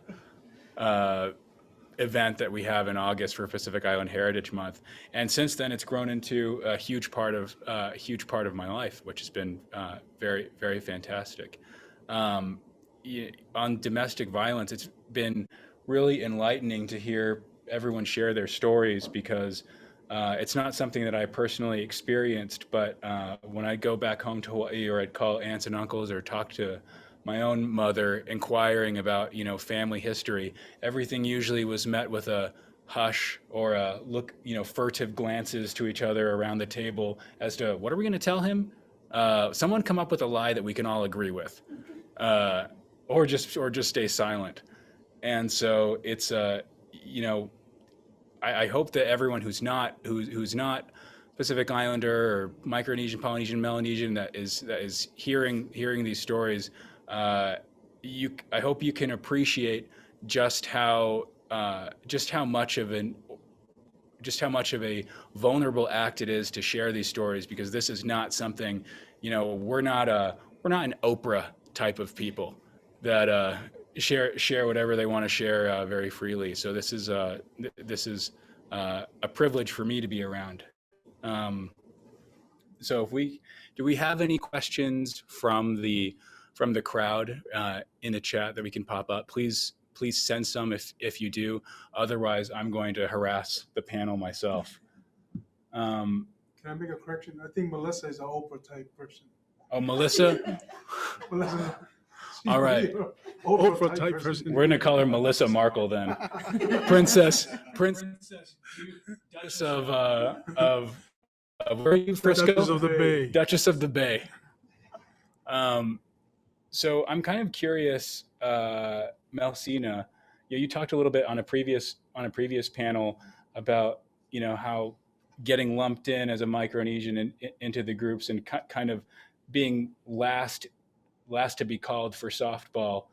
event that we have in August for Pacific Island Heritage Month. And since then, it's grown into a huge part of my life, which has been very, very fantastic. On domestic violence, it's been really enlightening to hear everyone share their stories, because it's not something that I personally experienced, but when I go back home to Hawaii, or I'd call aunts and uncles or talk to my own mother inquiring about, family history, everything usually was met with a hush or a look, furtive glances to each other around the table as to what are we going to tell him? Someone come up with a lie that we can all agree with, or just stay silent. And so it's I hope that everyone who's not Pacific Islander or Micronesian, Polynesian, Melanesian that is hearing these stories, I hope you can appreciate just how much of a vulnerable act it is to share these stories, because this is not something, we're not an Oprah type of people that share whatever they want to share very freely. So this is a privilege for me to be around. So do we have any questions from the crowd in the chat that we can pop up? Please send some if you do. Otherwise, I'm going to harass the panel myself. Can I make a correction? I think Melissa is an Oprah type person. Oh, Melissa? Melissa. All right. Oprah type person. We're gonna call her Melissa Markle then. Princess of where are you, Frisco? Duchess of the Bay. Duchess of the Bay. So I'm kind of curious, Melsihna. You talked a little bit on a previous panel about how getting lumped in as a Micronesian into the groups and kind of being last to be called for softball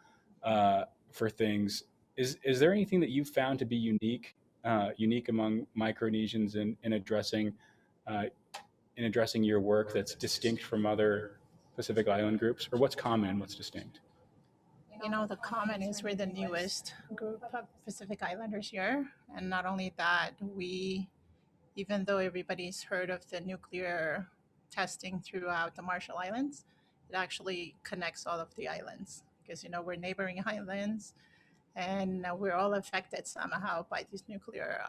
for things. Is there anything that you've found to be unique among Micronesians in addressing your work that's distinct from other Pacific Island groups, or what's common and what's distinct? The common is we're the newest group of Pacific Islanders here. And not only that, even though everybody's heard of the nuclear testing throughout the Marshall Islands, it actually connects all of the islands, because, we're neighboring islands, and we're all affected somehow by this nuclear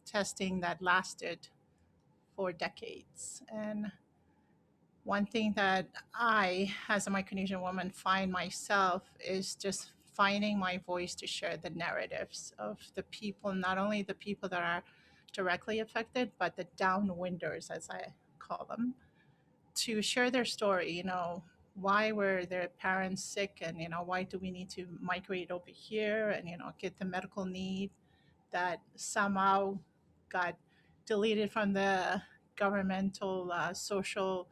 testing that lasted for decades. And one thing that I, as a Micronesian woman, find myself is just finding my voice to share the narratives of the people, not only the people that are directly affected, but the downwinders, as I call them, to share their story. Why were their parents sick, and why do we need to migrate over here and get the medical need that somehow got deleted from the governmental social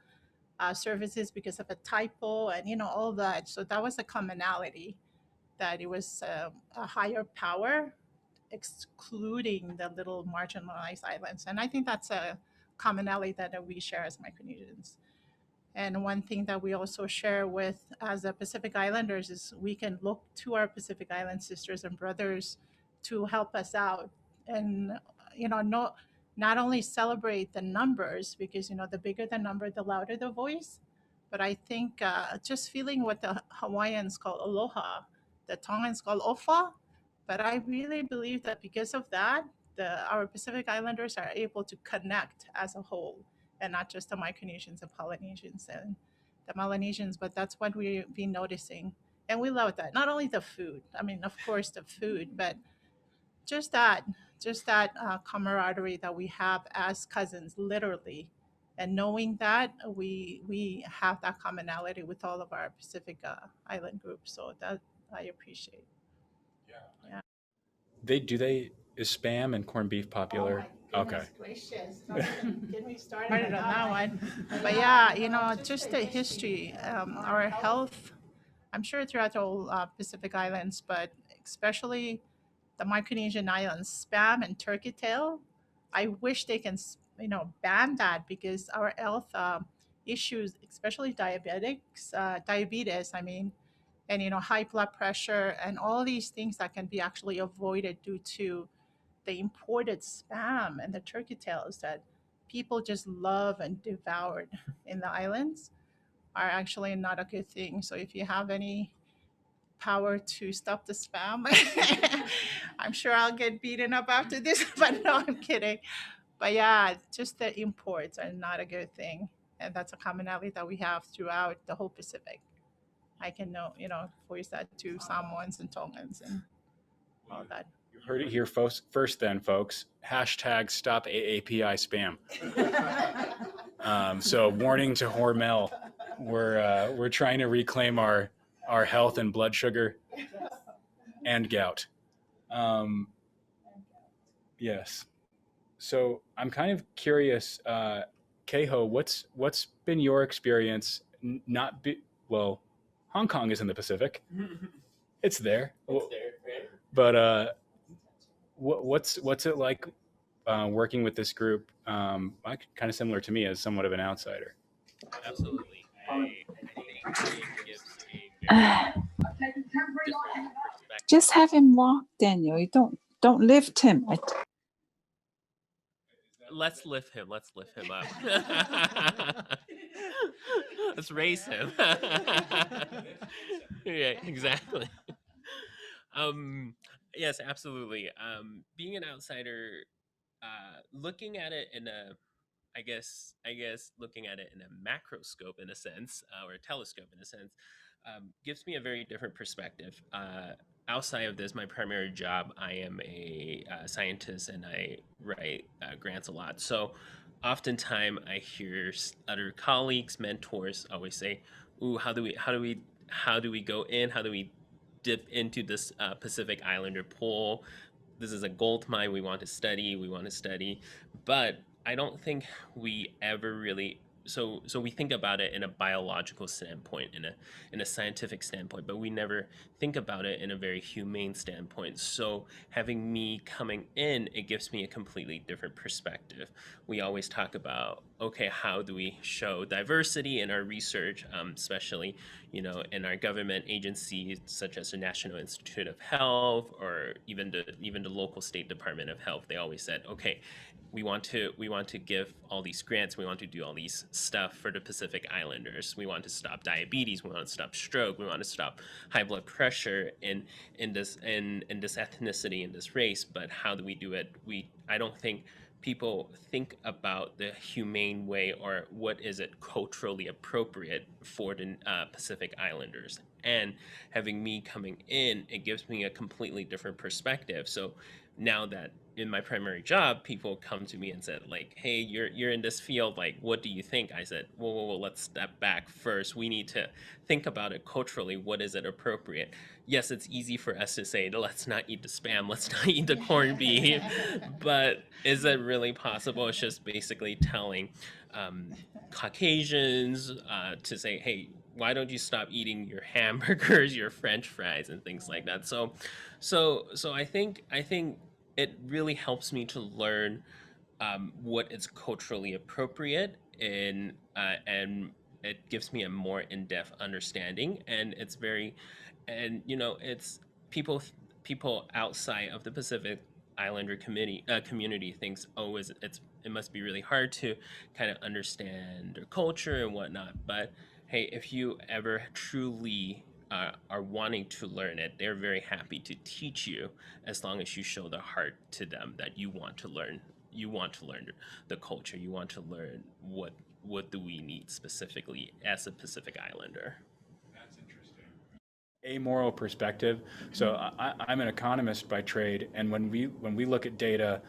services because of a typo, and all that. So that was a commonality, that it was a higher power excluding the little marginalized islands. And I think that's a commonality that we share as Micronesians. And one thing that we also share with as the Pacific Islanders is we can look to our Pacific Island sisters and brothers to help us out, and not only celebrate the numbers, because the bigger the number, the louder the voice, but I think just feeling what the Hawaiians call aloha, the Tongans call ofa. But I really believe that because of that, our Pacific Islanders are able to connect as a whole, and not just the Micronesians and Polynesians and the Melanesians, but that's what we've been noticing. And we love that. Not only the food, I mean, of course, the food, but just that, camaraderie that we have as cousins, literally. And knowing that we have that commonality with all of our Pacific Island groups. So that I appreciate. Yeah. Is Spam and corned beef popular? Oh my goodness gracious. Don't even get me started on that one. But yeah, just the history, our health, I'm sure throughout the whole Pacific Islands, but especially the Micronesian islands, spam and turkey tail. I wish they can, ban that because our health issues, especially diabetes, I mean, and high blood pressure and all these things that can be actually avoided due to the imported spam and the turkey tails that people just love and devoured in the islands are actually not a good thing. So if you have any power to stop the spam, I'm sure I'll get beaten up after this, but no, I'm kidding. But yeah, just the imports are not a good thing. And that's a commonality that we have throughout the whole Pacific. I can know, voice that to Samoans and Tongans and all that. You heard it here first then, folks. Hashtag stop AAPI spam. So warning to Hormel, we're trying to reclaim our health and blood sugar and gout. Yes. So I'm kind of curious, Kehoe, what's been your experience? Hong Kong is in the Pacific. It's there. But what's it like working with this group? Kind of similar to me as somewhat of an outsider. Absolutely. I think it gives a very different perspective. Just have him walk, Daniel. You don't lift him. Let's lift him up. Let's raise him. Yeah, exactly. Yes, absolutely. Being an outsider, looking at it in a, I guess looking at it in a macroscope in a sense, or a telescope in a sense, gives me a very different perspective. Outside of this, my primary job, I am a scientist and I write grants a lot. So oftentimes I hear other colleagues, mentors always say, "Ooh, how do we go in? How do we dip into this Pacific Islander pool? This is a gold mine. We want to study." But I don't think we ever really. So we think about it in a biological standpoint, in a scientific standpoint, but we never think about it in a very humane standpoint. So having me coming in, it gives me a completely different perspective. We always talk about, okay, how do we show diversity in our research, especially, in our government agencies such as the National Institute of Health or even the local state Department of Health. They always said, okay, we want to give all these grants. We want to do all these stuff for the Pacific Islanders. We want to stop diabetes. We want to stop stroke. We want to stop high blood pressure in this ethnicity, in this race. But how do we do it? I don't think people think about the humane way or what is it culturally appropriate for the Pacific Islanders. And having me coming in, it gives me a completely different perspective. So now that in my primary job, people come to me and said, like, hey, you're in this field, like, what do you think? I said, whoa, let's step back first. We need to think about it culturally. What is it appropriate? Yes, it's easy for us to say, let's not eat the spam, let's not eat the corned beef, but is it really possible? It's just basically telling Caucasians to say, hey, why don't you stop eating your hamburgers, your French fries, and things like that? So I think it really helps me to learn what is culturally appropriate, and it gives me a more in-depth understanding. And it's people outside of the Pacific Islander community thinks, oh, it must be really hard to kind of understand their culture and whatnot. But hey, if you ever truly are wanting to learn it, they're very happy to teach you, as long as you show the heart to them that you want to learn you want to learn the culture. You want to learn what do we need specifically as a Pacific Islander. That's interesting. Amoral perspective. So I'm an economist by trade, and when we look at data,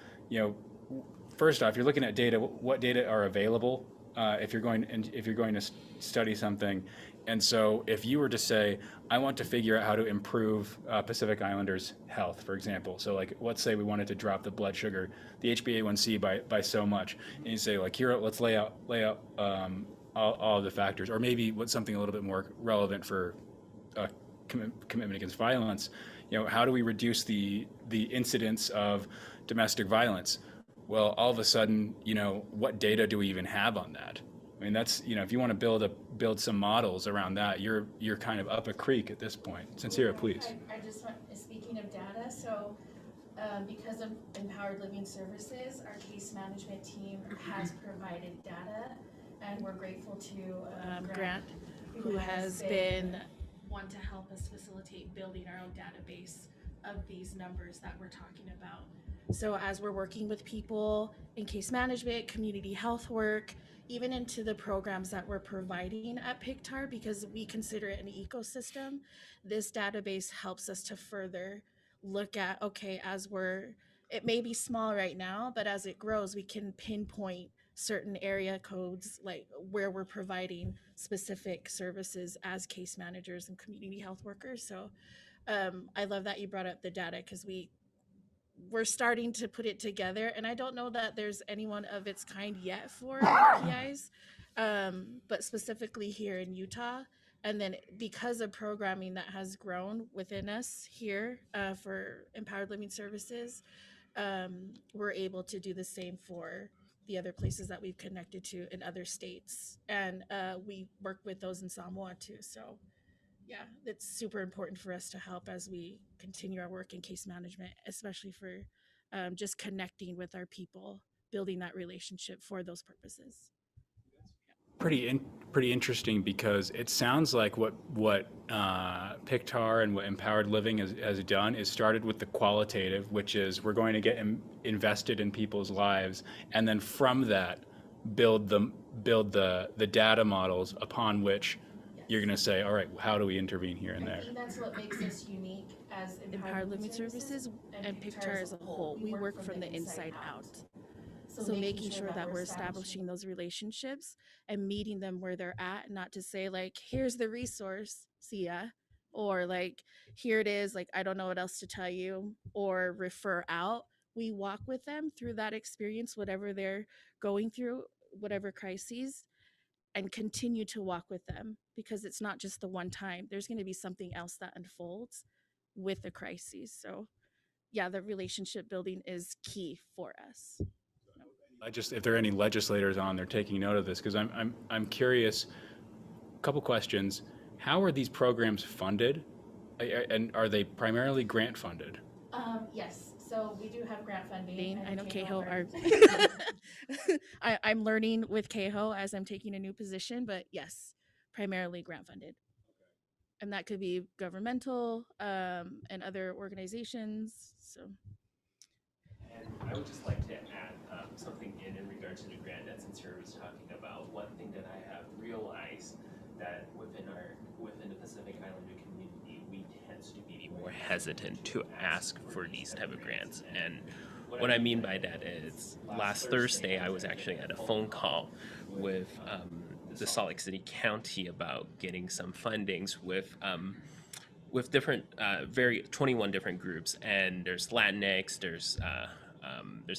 first off, you're looking at data. What data are available if you're going to study something? And so, if you were to say, I want to figure out how to improve Pacific Islanders' health, for example. So, like, let's say we wanted to drop the blood sugar, the HbA1c by so much, and you say, like, here, let's lay out all of the factors, or maybe what's something a little bit more relevant for commitment against violence. How do we reduce the incidence of domestic violence? Well, all of a sudden, what data do we even have on that? I mean, that's, if you want to build some models around that, you're kind of up a creek at this point. Cencira, please. I just want, speaking of data, so because of Empowered Living Services, our case management team has provided data, and we're grateful to Grant, who has been one to help us facilitate building our own database of these numbers that we're talking about. So as we're working with people in case management, community health work, even into the programs that we're providing at Piktar, because we consider it an ecosystem, this database helps us to further look at, okay, it may be small right now, but as it grows, we can pinpoint certain area codes, like where we're providing specific services as case managers and community health workers. So I love that you brought up the data, because we're starting to put it together, and I don't know that there's anyone of its kind yet for PIs, but specifically here in Utah. And then because of programming that has grown within us here for Empowered Living Services, we're able to do the same for the other places that we've connected to in other states. And we work with those in Samoa too. So yeah, it's super important for us to help as we continue our work in case management, especially for just connecting with our people, building that relationship for those purposes. Pretty interesting, because it sounds like what Piktar and what Empowered Living has done is started with the qualitative, which is we're going to get invested in people's lives, and then from that build the data models upon which you're going to say, all right, how do we intervene here and there? I think that's what makes us unique as Empowered Living Services and Piktar as a whole. We work from the inside out. So making sure that we're establishing those relationships and meeting them where they're at, not to say like, here's the resource, see ya, or like, here it is, like, I don't know what else to tell you, or refer out. We walk with them through that experience, whatever they're going through, whatever crises, and continue to walk with them, because it's not just the one time. There's going to be something else that unfolds with the crises. So yeah, the relationship building is key for us. If there are any legislators on there taking note of this, because I'm curious. A couple questions: how are these programs funded, and are they primarily grant funded? Yes. So we do have grant funding. I know Kehoe I'm learning with Kehoe as I'm taking a new position, but yes, primarily grant funded. And that could be governmental and other organizations. So. And I would just like to add something in regards to the grant that Cencira was talking about. One thing that I have realized that within the Pacific Islander community, we tend to be more hesitant to ask for these type of grants. And what I mean by that is, last Thursday I was actually at a phone call with the Salt Lake City County about getting some fundings with different 21 different groups, and there's Latinx, there's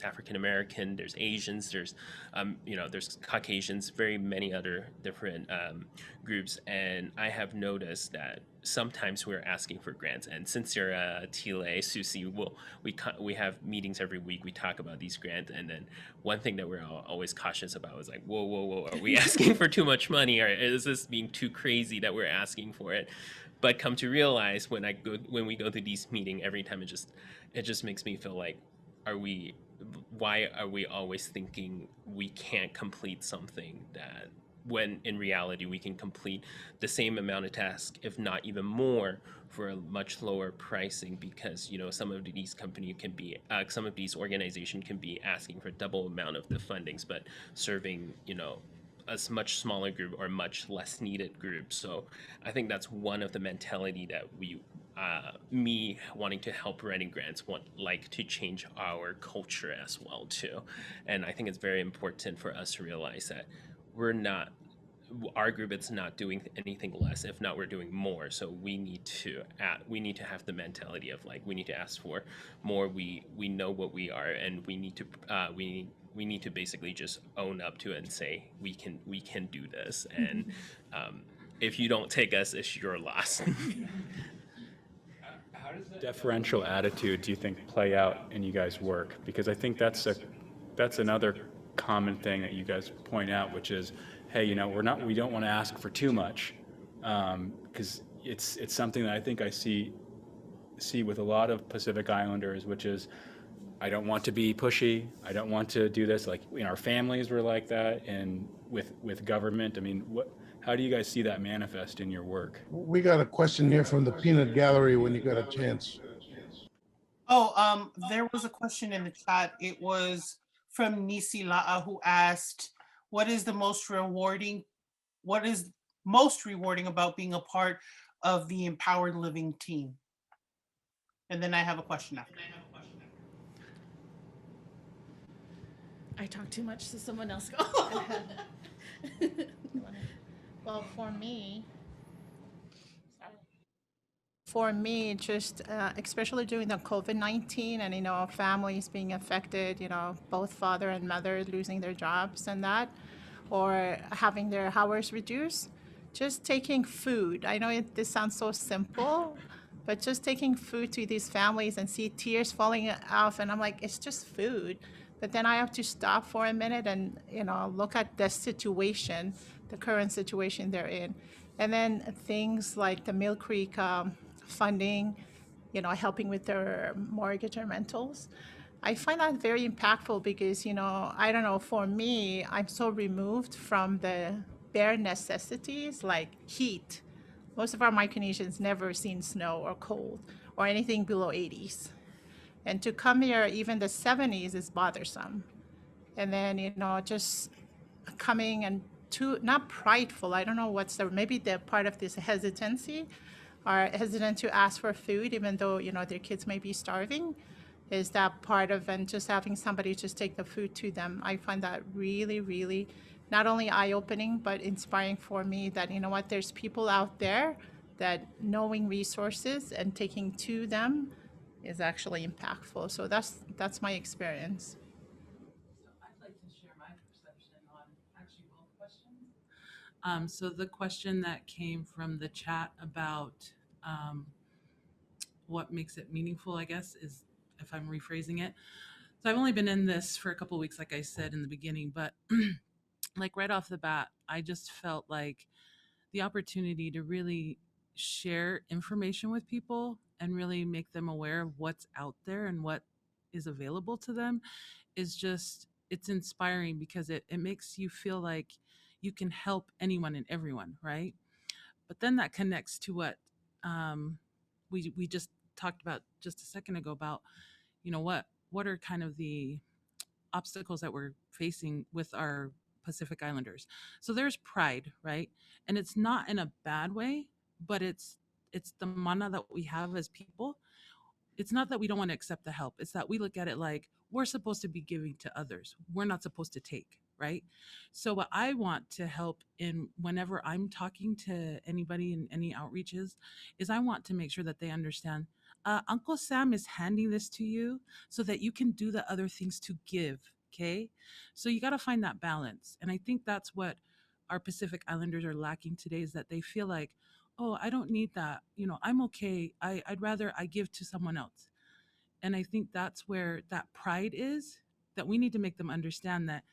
African American, there's Asians, there's there's Caucasians, very many other different groups. And I have noticed that sometimes we're asking for grants, and Cencira, Tile, Susie, we have meetings every week. We talk about these grants, and then one thing that we're always cautious about is like, whoa, are we asking for too much money, or is this being too crazy that we're asking for it? But come to realize when we go to these meetings, every time it just makes me feel like, why are we always thinking we can't complete something that when in reality we can complete the same amount of tasks, if not even more, for a much lower pricing, because some of these company can be some of these organizations can be asking for double amount of the fundings, but serving a much smaller group or much less needed group. So I think that's one of the mentality that me wanting to help writing grants want like to change our culture as well too. And I think it's very important for us to realize that we're not our group is not doing anything less, if not we're doing more. So we need to have the mentality of like we need to ask for more. We know what we are, and we need to we need to basically just own up to it and say we can do this. And if you don't take us, it's your loss. How does that deferential attitude, do you think, play out in you guys' work? Because I think that's another common thing that you guys point out, which is, hey, we don't want to ask for too much, because it's something that I think I see with a lot of Pacific Islanders, which is, I don't want to be pushy. I don't want to do this. Like our families were like that, and with government. I mean, how do you guys see that manifest in your work? We got a question here from the Peanut Gallery when you got a chance. Oh, there was a question in the chat. It was from Nisi, who asked, what is most rewarding about being a part of the Empowered Living team? And then I have a question after. I talk too much, so someone else go. Well, for me, just especially during the COVID-19 and, families being affected, both father and mother losing their jobs and that, or having their hours reduced, just taking food. I know this sounds so simple, but just taking food to these families and see tears falling off, and I'm like, it's just food. But then I have to stop for a minute and, look at the situation, the current situation they're in. And then things like the Mill Creek funding, helping with their mortgage or rentals. I find that very impactful because, I don't know, for me, I'm so removed from the bare necessities like heat. Most of our Micronesians never seen snow or cold or anything below 80s. And to come here, even the 70s is bothersome. And then, just coming and not prideful, I don't know maybe they're part of this hesitancy, are hesitant to ask for food, even though, their kids may be starving. Is that part of, and just having somebody just take the food to them. I find that really, really not only eye-opening, but inspiring for me that, there's people out there that knowing resources and taking to them is actually impactful. So that's my experience. I'd like to share my perception on actually both questions. So the question that came from the chat about what makes it meaningful, I guess, is if I'm rephrasing it. So I've only been in this for a couple of weeks, like I said in the beginning, but like right off the bat, I just felt like the opportunity to really share information with people and really make them aware of what's out there and what is available to them is just, it's inspiring because it makes you feel like you can help anyone and everyone, right? But then that connects to what we just talked about just a second ago about, what are kind of the obstacles that we're facing with our Pacific Islanders. So there's pride, right? And it's not in a bad way, but it's the mana that we have as people. It's not that we don't want to accept the help. It's that we look at it like we're supposed to be giving to others. We're not supposed to take, right? So what I want to help in whenever I'm talking to anybody in any outreaches is I want to make sure that they understand Uncle Sam is handing this to you so that you can do the other things to give, okay? So you got to find that balance. And I think that's what our Pacific Islanders are lacking today is that they feel like, oh, I don't need that. I'm okay. I'd rather I give to someone else. And I think that's where that pride is, that we need to make them understand that,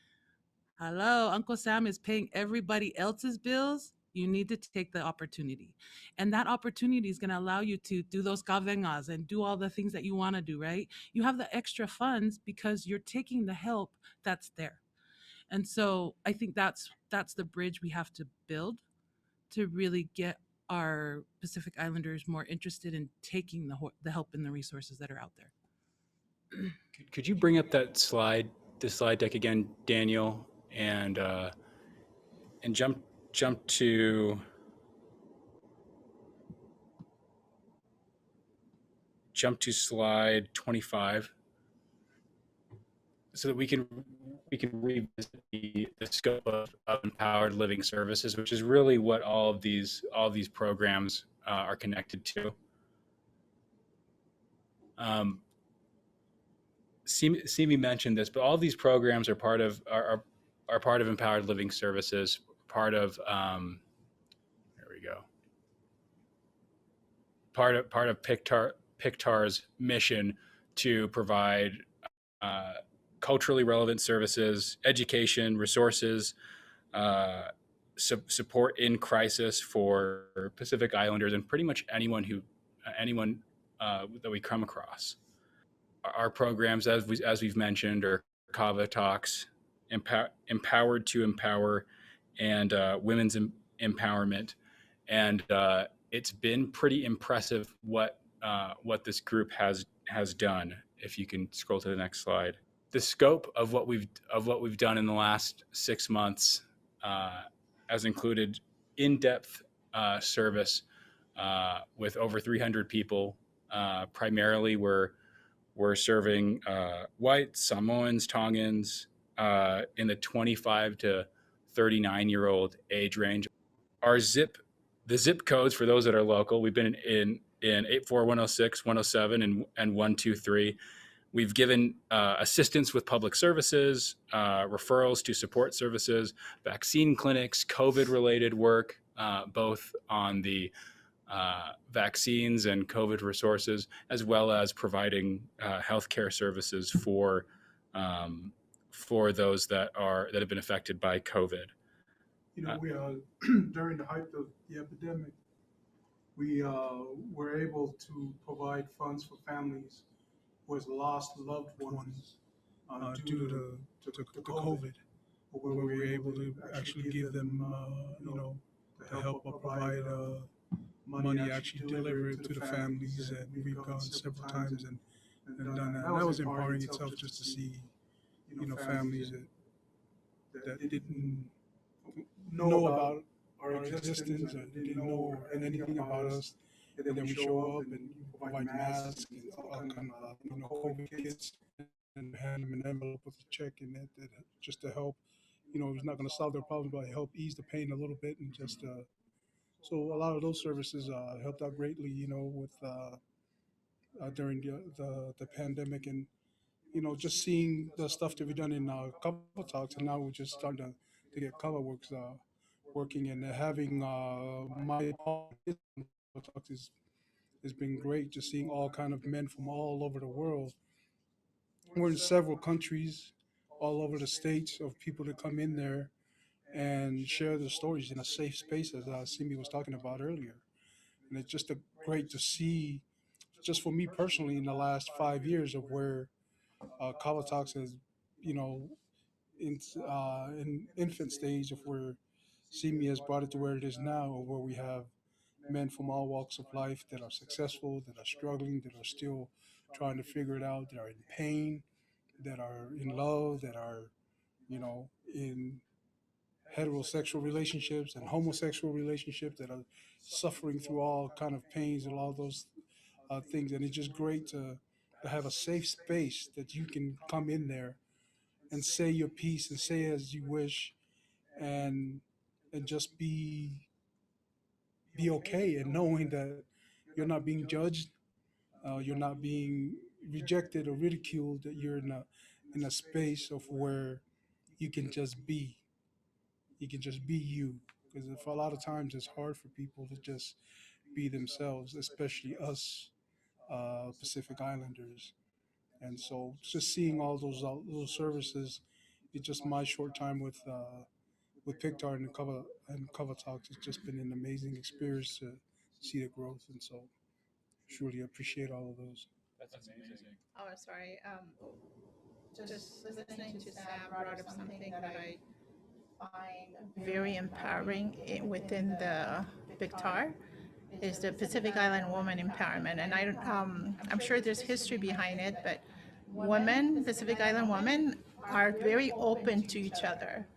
hello, Uncle Sam is paying everybody else's bills. You need to take the opportunity. And that opportunity is going to allow you to do those kavengas and do all the things that you want to do, right? You have the extra funds because you're taking the help that's there. And so I think that's the bridge we have to build to really get our Pacific Islanders more interested in taking the help and the resources that are out there. Could you bring up that slide, the slide deck again, Daniel, and jump to slide 25, so that we can revisit the scope of empowered living services, which is really what all of these programs are connected to. Simi mentioned this, but all these programs are part of empowered living services, part of part of Piktar's mission to provide culturally relevant services, education, resources, support in crisis for Pacific Islanders and pretty much anyone that we come across. Our programs, as we've mentioned, are Kava Talks, Empowered to Empower, and Women's Empowerment. And it's been pretty impressive what this group has done. If you can scroll to the next slide, the scope of what we've done in the last 6 months has included in-depth service with over 300 people. Primarily, we're serving white Samoans, Tongans in the 25 to 39-year-old age range. The zip codes for those that are local, we've been in 84106, 107, and 123. We've given assistance with public services, referrals to support services, vaccine clinics, COVID-related work, both on the vaccines and COVID resources, as well as providing healthcare services for those that have been affected by COVID. You know, we during the height of the epidemic, we were able to provide funds for families who has lost loved ones due to COVID, where we were able to actually give them, to help provide money actually delivered to the families, and we've gone several times and done that. And that was empowering itself, just to see, families that didn't know about our existence or didn't know anything about us, and then we show up and provide masks and all kind of COVID kits, and hand them an envelope with a check in it, that just to help. It's not going to solve their problems, but help ease the pain a little bit, and just so a lot of those services helped out greatly, with during the pandemic, and just seeing the stuff that we've done in cover talks, and now we're just starting to get cover works working, and having my cover talks has been great. Just seeing all kind of men from all over the world. We're in several countries, all over the states, of people that come in there and share their stories in a safe space, as Simi was talking about earlier. And it's just great to see, just for me personally, in the last 5 years of where Kava Talks has, in infant stage of where Simi has brought it to where it is now, where we have men from all walks of life that are successful, that are struggling, that are still trying to figure it out, that are in pain, that are in love, that are, in heterosexual relationships and homosexual relationships, that are suffering through all kind of pains and all those things. And it's just great to have a safe space that you can come in there and say your piece and say as you wish, and just be okay, and knowing that you're not being judged, you're not being rejected or ridiculed, that you're in a space of where you can just be. You can just be you, because for a lot of times it's hard for people to just be themselves, especially us Pacific Islanders. And so, just seeing all those services, it's just my short time with Piktar and cover talks. It's just been an amazing experience to see the growth, and so truly appreciate all of those. That's amazing. Oh, sorry. just listening to Sam brought up something that I find very empowering within the Piktar is the Pacific Island woman empowerment. And I'm sure there's history behind it, but women, Pacific Island women, are very open to each other.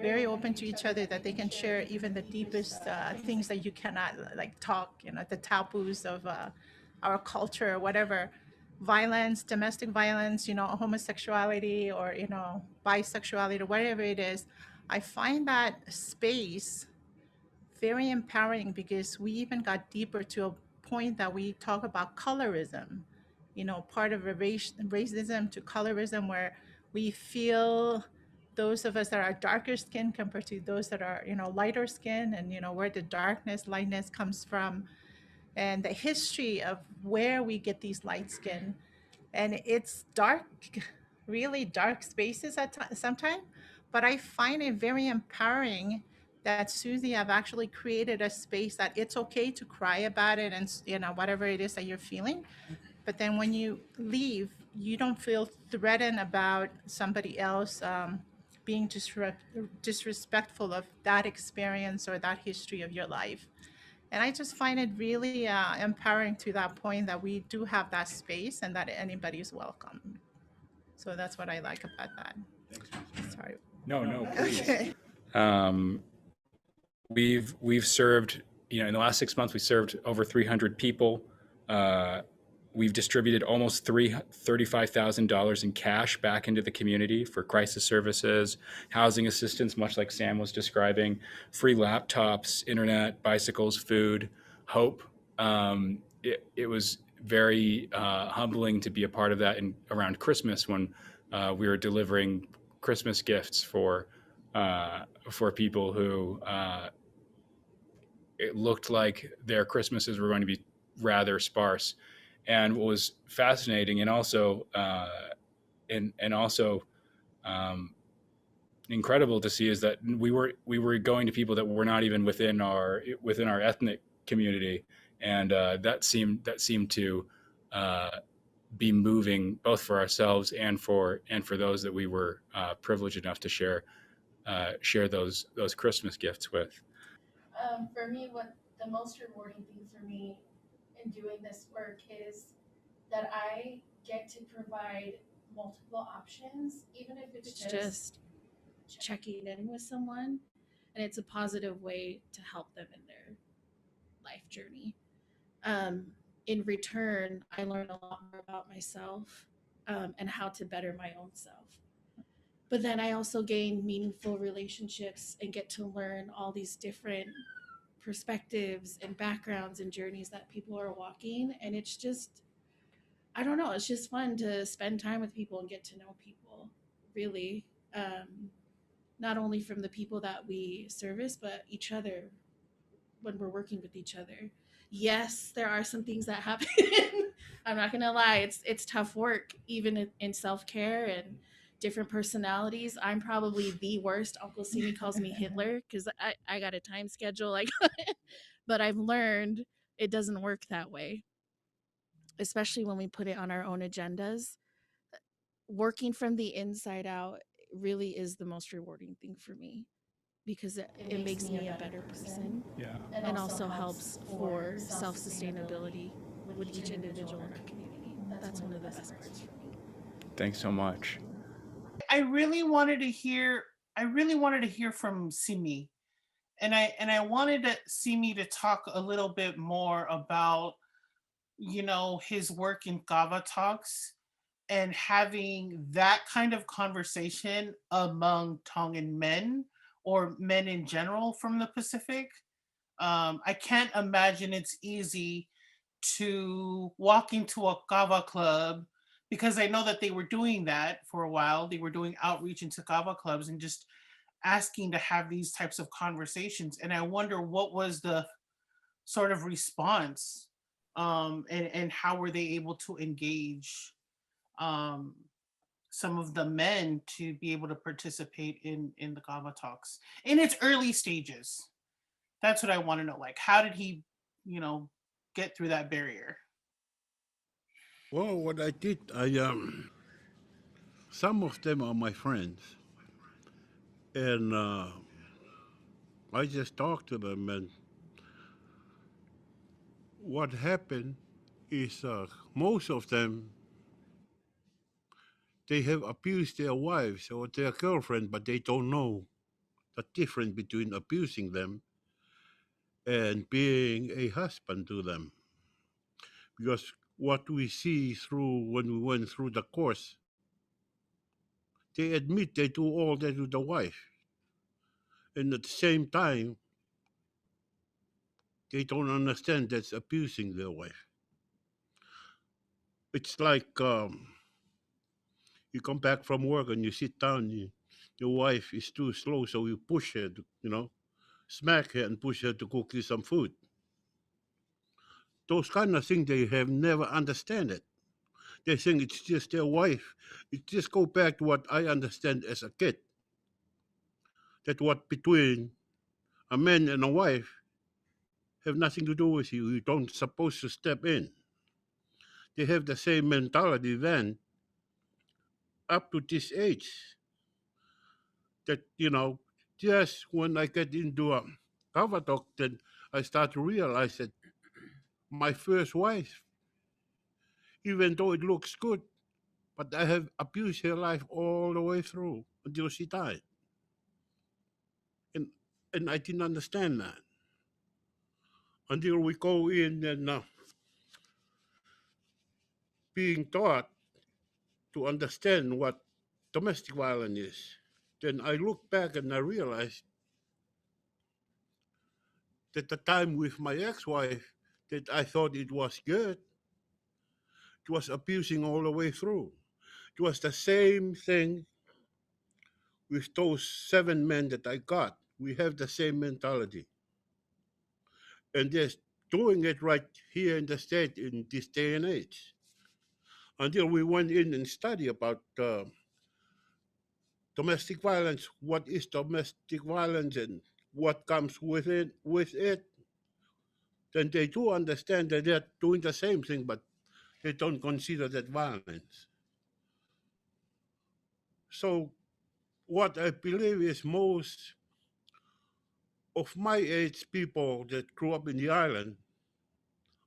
Very open to each other, that they can share even the deepest things that you cannot like talk, the taboos of our culture or whatever. Violence, domestic violence, homosexuality or, bisexuality or whatever it is. I find that space very empowering because we even got deeper to a point that we talk about colorism, part of racism to colorism, where we feel those of us that are darker skin compared to those that are, lighter skin, and, where the darkness, lightness comes from, and the history of where we get these light skin. And it's dark, really dark spaces at sometimes, but I find it very empowering that Susie have actually created a space that it's okay to cry about it and whatever it is that you're feeling. But then when you leave, you don't feel threatened about somebody else being disrespectful of that experience or that history of your life. And I just find it really empowering to that point that we do have that space and that anybody is welcome. So that's what I like about that. Thanks. Sorry. No, please. Okay. We've served, in the last 6 months, we served over 300 people. We've distributed almost $35,000 in cash back into the community for crisis services, housing assistance, much like Sam was describing, free laptops, internet, bicycles, food, hope. It was very humbling to be a part of that around Christmas when we were delivering Christmas gifts for people who it looked like their Christmases were going to be rather sparse. And what was fascinating and also incredible to see is that we were going to people that were not even within our ethnic community, and that seemed to be moving both for ourselves and for those that we were privileged enough to share those Christmas gifts with. For me, what the most rewarding thing for me in doing this work is that I get to provide multiple options, even if it's just checking in with someone, and it's a positive way to help them in their life journey. In return, I learn a lot more about myself and how to better my own self. But then I also gain meaningful relationships and get to learn all these different perspectives and backgrounds and journeys that people are walking. And it's just, I don't know, it's just fun to spend time with people and get to know people, really. Not only from the people that we service, but each other when we're working with each other. Yes, there are some things that happen. I'm not gonna lie, it's tough work, even in self-care and different personalities. I'm probably the worst. Uncle Simi calls me Hitler because I got a time schedule. But I've learned it doesn't work that way, especially when we put it on our own agendas. Working from the inside out really is the most rewarding thing for me because it makes me a better person. Yeah. And also helps for self-sustainability with each individual in our community. That's one of the best parts for me. Thanks so much. I really wanted to hear from Simi. And I wanted Simi to talk a little bit more about, his work in Kava Talks and having that kind of conversation among Tongan men or men in general from the Pacific. I can't imagine it's easy to walk into a kava club, because I know that they were doing that for a while. They were doing outreach into kava clubs and just asking to have these types of conversations. And I wonder what was the sort of response, and how were they able to engage some of the men to be able to participate in the kava talks in its early stages. That's what I want to know. Like, how did he, get through that barrier? Well, what I did, some of them are my friends, and I just talk to them. And what happened is most of them, they have abused their wives or their girlfriend, but they don't know the difference between abusing them and being a husband to them. Because what we see through when we went through the course, they admit they do all that to the wife. And at the same time, they don't understand that's abusing their wife. It's like you come back from work and you sit down, your wife is too slow, so you push her, smack her and push her to cook you some food. Those kind of things they have never understand it. They think it's just their wife. It just go back to what I understand as a kid. That what between a man and a wife have nothing to do with you. You don't supposed to step in. They have the same mentality then up to this age. That just when I get into a cover talk, then I start to realize that my first wife, even though it looks good, but I have abused her life all the way through until she died. And and I didn't understand that until we go in and being taught to understand what domestic violence is. Then I look back and I realized that the time with my ex-wife that I thought it was good, it was abusing all the way through. It was the same thing with those 7 men that I got. We have the same mentality. And they're doing it right here in the state in this day and age. Until we went in and study about domestic violence, what is domestic violence and what comes with it, then they do understand that they're doing the same thing, but they don't consider that violence. So what I believe is most of my age people that grew up in the island,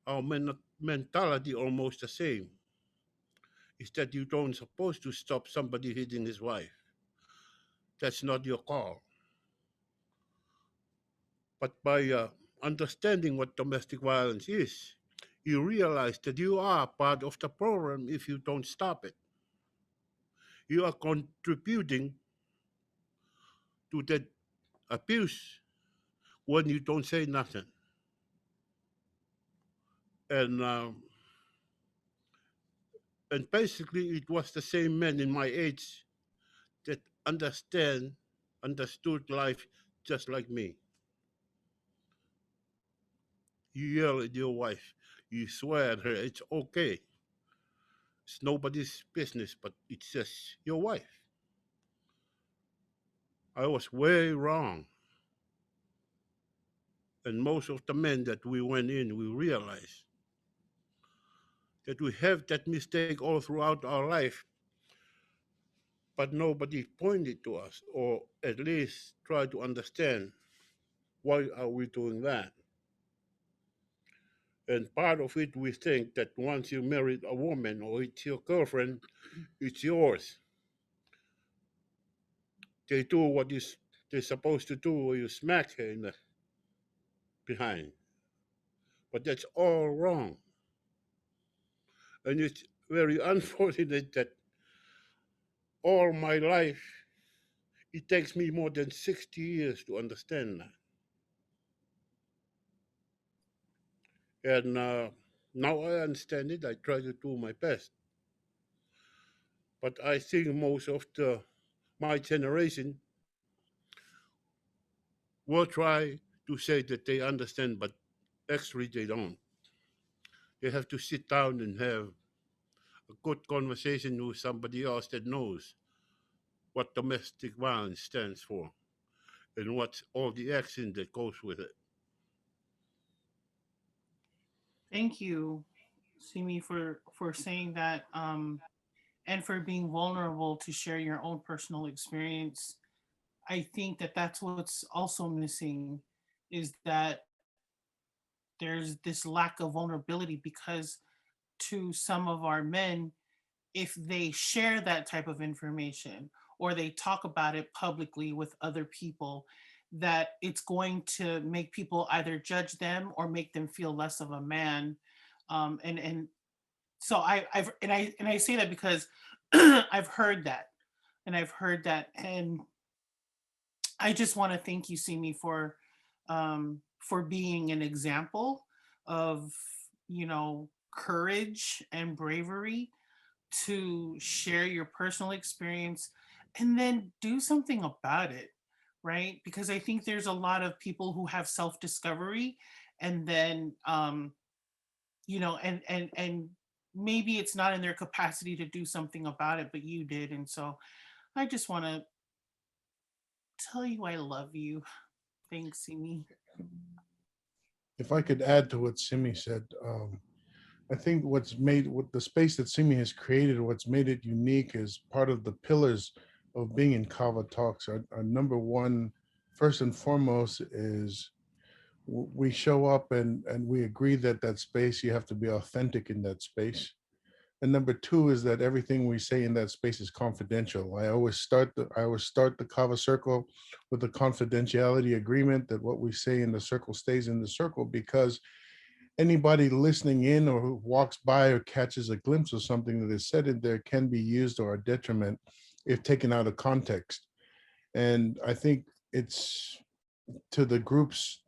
our mentality almost the same. Is that you don't supposed to stop somebody hitting his wife. That's not your call. But by understanding what domestic violence is, you realize that you are part of the problem if you don't stop it. You are contributing to that abuse when you don't say nothing. And and basically, it was the same men in my age that understood life just like me. You yell at your wife, you swear at her, it's okay. It's nobody's business, but it's just your wife. I was way wrong. And most of the men that we went in, we realized that we have that mistake all throughout our life, but nobody pointed to us or at least tried to understand why are we doing that. And part of it, we think that once you married a woman or it's your girlfriend, it's yours. They do what they're supposed to do, or you smack her in the behind. But that's all wrong. And it's very unfortunate that all my life, it takes me more than 60 years to understand that. And now I understand it. I try to do my best. But I think most of my generation will try to say that they understand, but actually they don't. They have to sit down and have a good conversation with somebody else that knows what domestic violence stands for and what's all the action that goes with it. Thank you, Simi, for saying that. and for being vulnerable to share your own personal experience. I think that that's what's also missing, is that there's this lack of vulnerability, because to some of our men, if they share that type of information or they talk about it publicly with other people, that it's going to make people either judge them or make them feel less of a man. And so I say that because I've heard that, and I just want to thank you, Simi, for being an example of, courage and bravery to share your personal experience and then do something about it, right? Because I think there's a lot of people who have self-discovery, and then and maybe it's not in their capacity to do something about it, but you did. And so I just want to tell you I love you. Thanks, Simi. If I could add to what Simi said, I think what the space that Simi has created, what's made it unique, is part of the pillars of being in Kava Talks. Our number one, first and foremost, is we show up and we agree that that space, you have to be authentic in that space. And number two is that everything we say in that space is confidential. I always start the Kava circle with a confidentiality agreement that what we say in the circle stays in the circle, because anybody listening in or who walks by or catches a glimpse of something that is said in there can be used or a detriment if taken out of context. And I think it's to the group's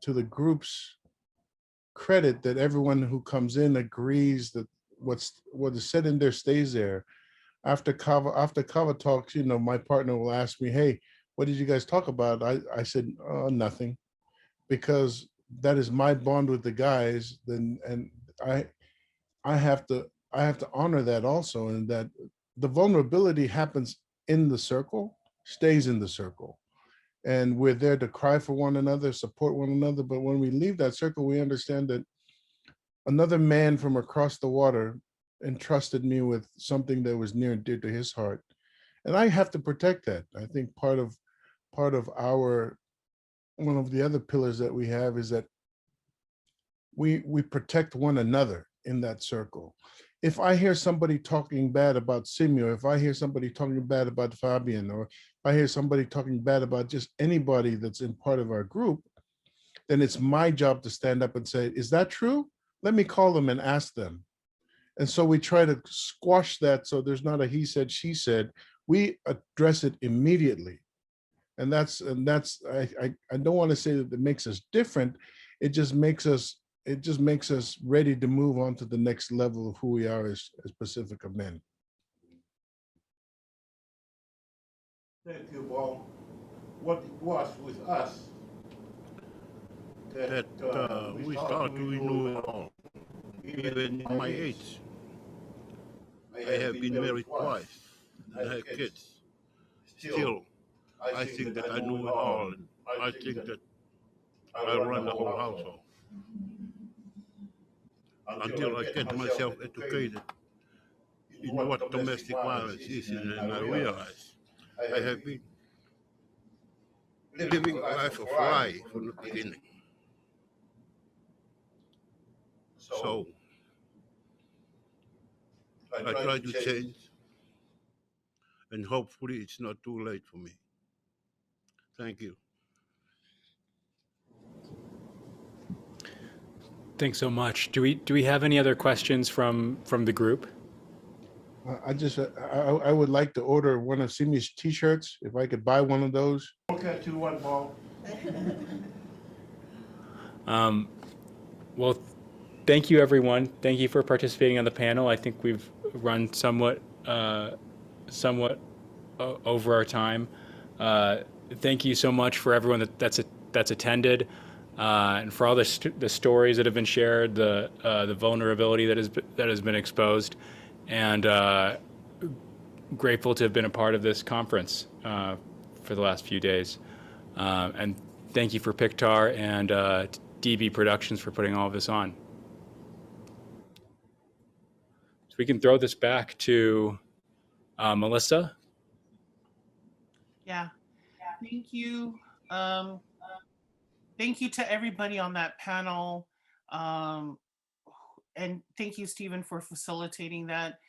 credit that everyone who comes in agrees that what is said in there stays there. After Kava Talks, my partner will ask me, "Hey, what did you guys talk about?" I said, "Nothing," because that is my bond with the guys. And I have to honor that also, and that the vulnerability happens in the circle, stays in the circle. And we're there to cry for one another, support one another. But when we leave that circle, we understand that another man from across the water entrusted me with something that was near and dear to his heart. And I have to protect that. I think part of one of the other pillars that we have is that we protect one another in that circle. If I hear somebody talking bad about Simi, or if I hear somebody talking bad about Fabian, or if I hear somebody talking bad about just anybody that's in part of our group, then it's my job to stand up and say, "Is that true? Let me call them and ask them." And so we try to squash that so there's not a he said, she said. We address it immediately. And that's I don't want to say that it makes us different. It just makes us ready to move on to the next level of who we are as Pacifica men. Thank you, Paul. What it was with us that we thought we knew it all. Even in my age, I have been married twice and have kids. Still, I think that I knew it all, and I think that I run the whole household. Until I get myself educated in what domestic violence is, and I realize I have been living a life of lie from the beginning. So I try to change, and hopefully it's not too late for me. Thank you. Thanks so much. Do we have any other questions from the group? I would like to order one of Simi's t-shirts, if I could buy one of those. I'll catch you one, Paul. Well, thank you, everyone. Thank you for participating on the panel. I think we've run somewhat over our time. Thank you so much for everyone that's attended, and for all the stories that have been shared, the vulnerability that has been exposed, and grateful to have been a part of this conference for the last few days. And thank you for Piktar and DB Productions for putting all of this on. So we can throw this back to Melissa? Yeah, thank you. Um, thank you to everybody on that panel. Um, and thank you, Stephen, for facilitating that.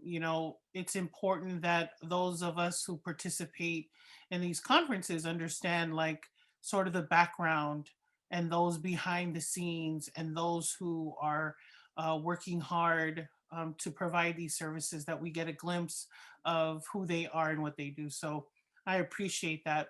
You know, it's important that those of us who participate in these conferences understand like sort of the background and those behind the scenes and those who are working hard to provide these services, that we get a glimpse of who they are and what they do. So I appreciate that.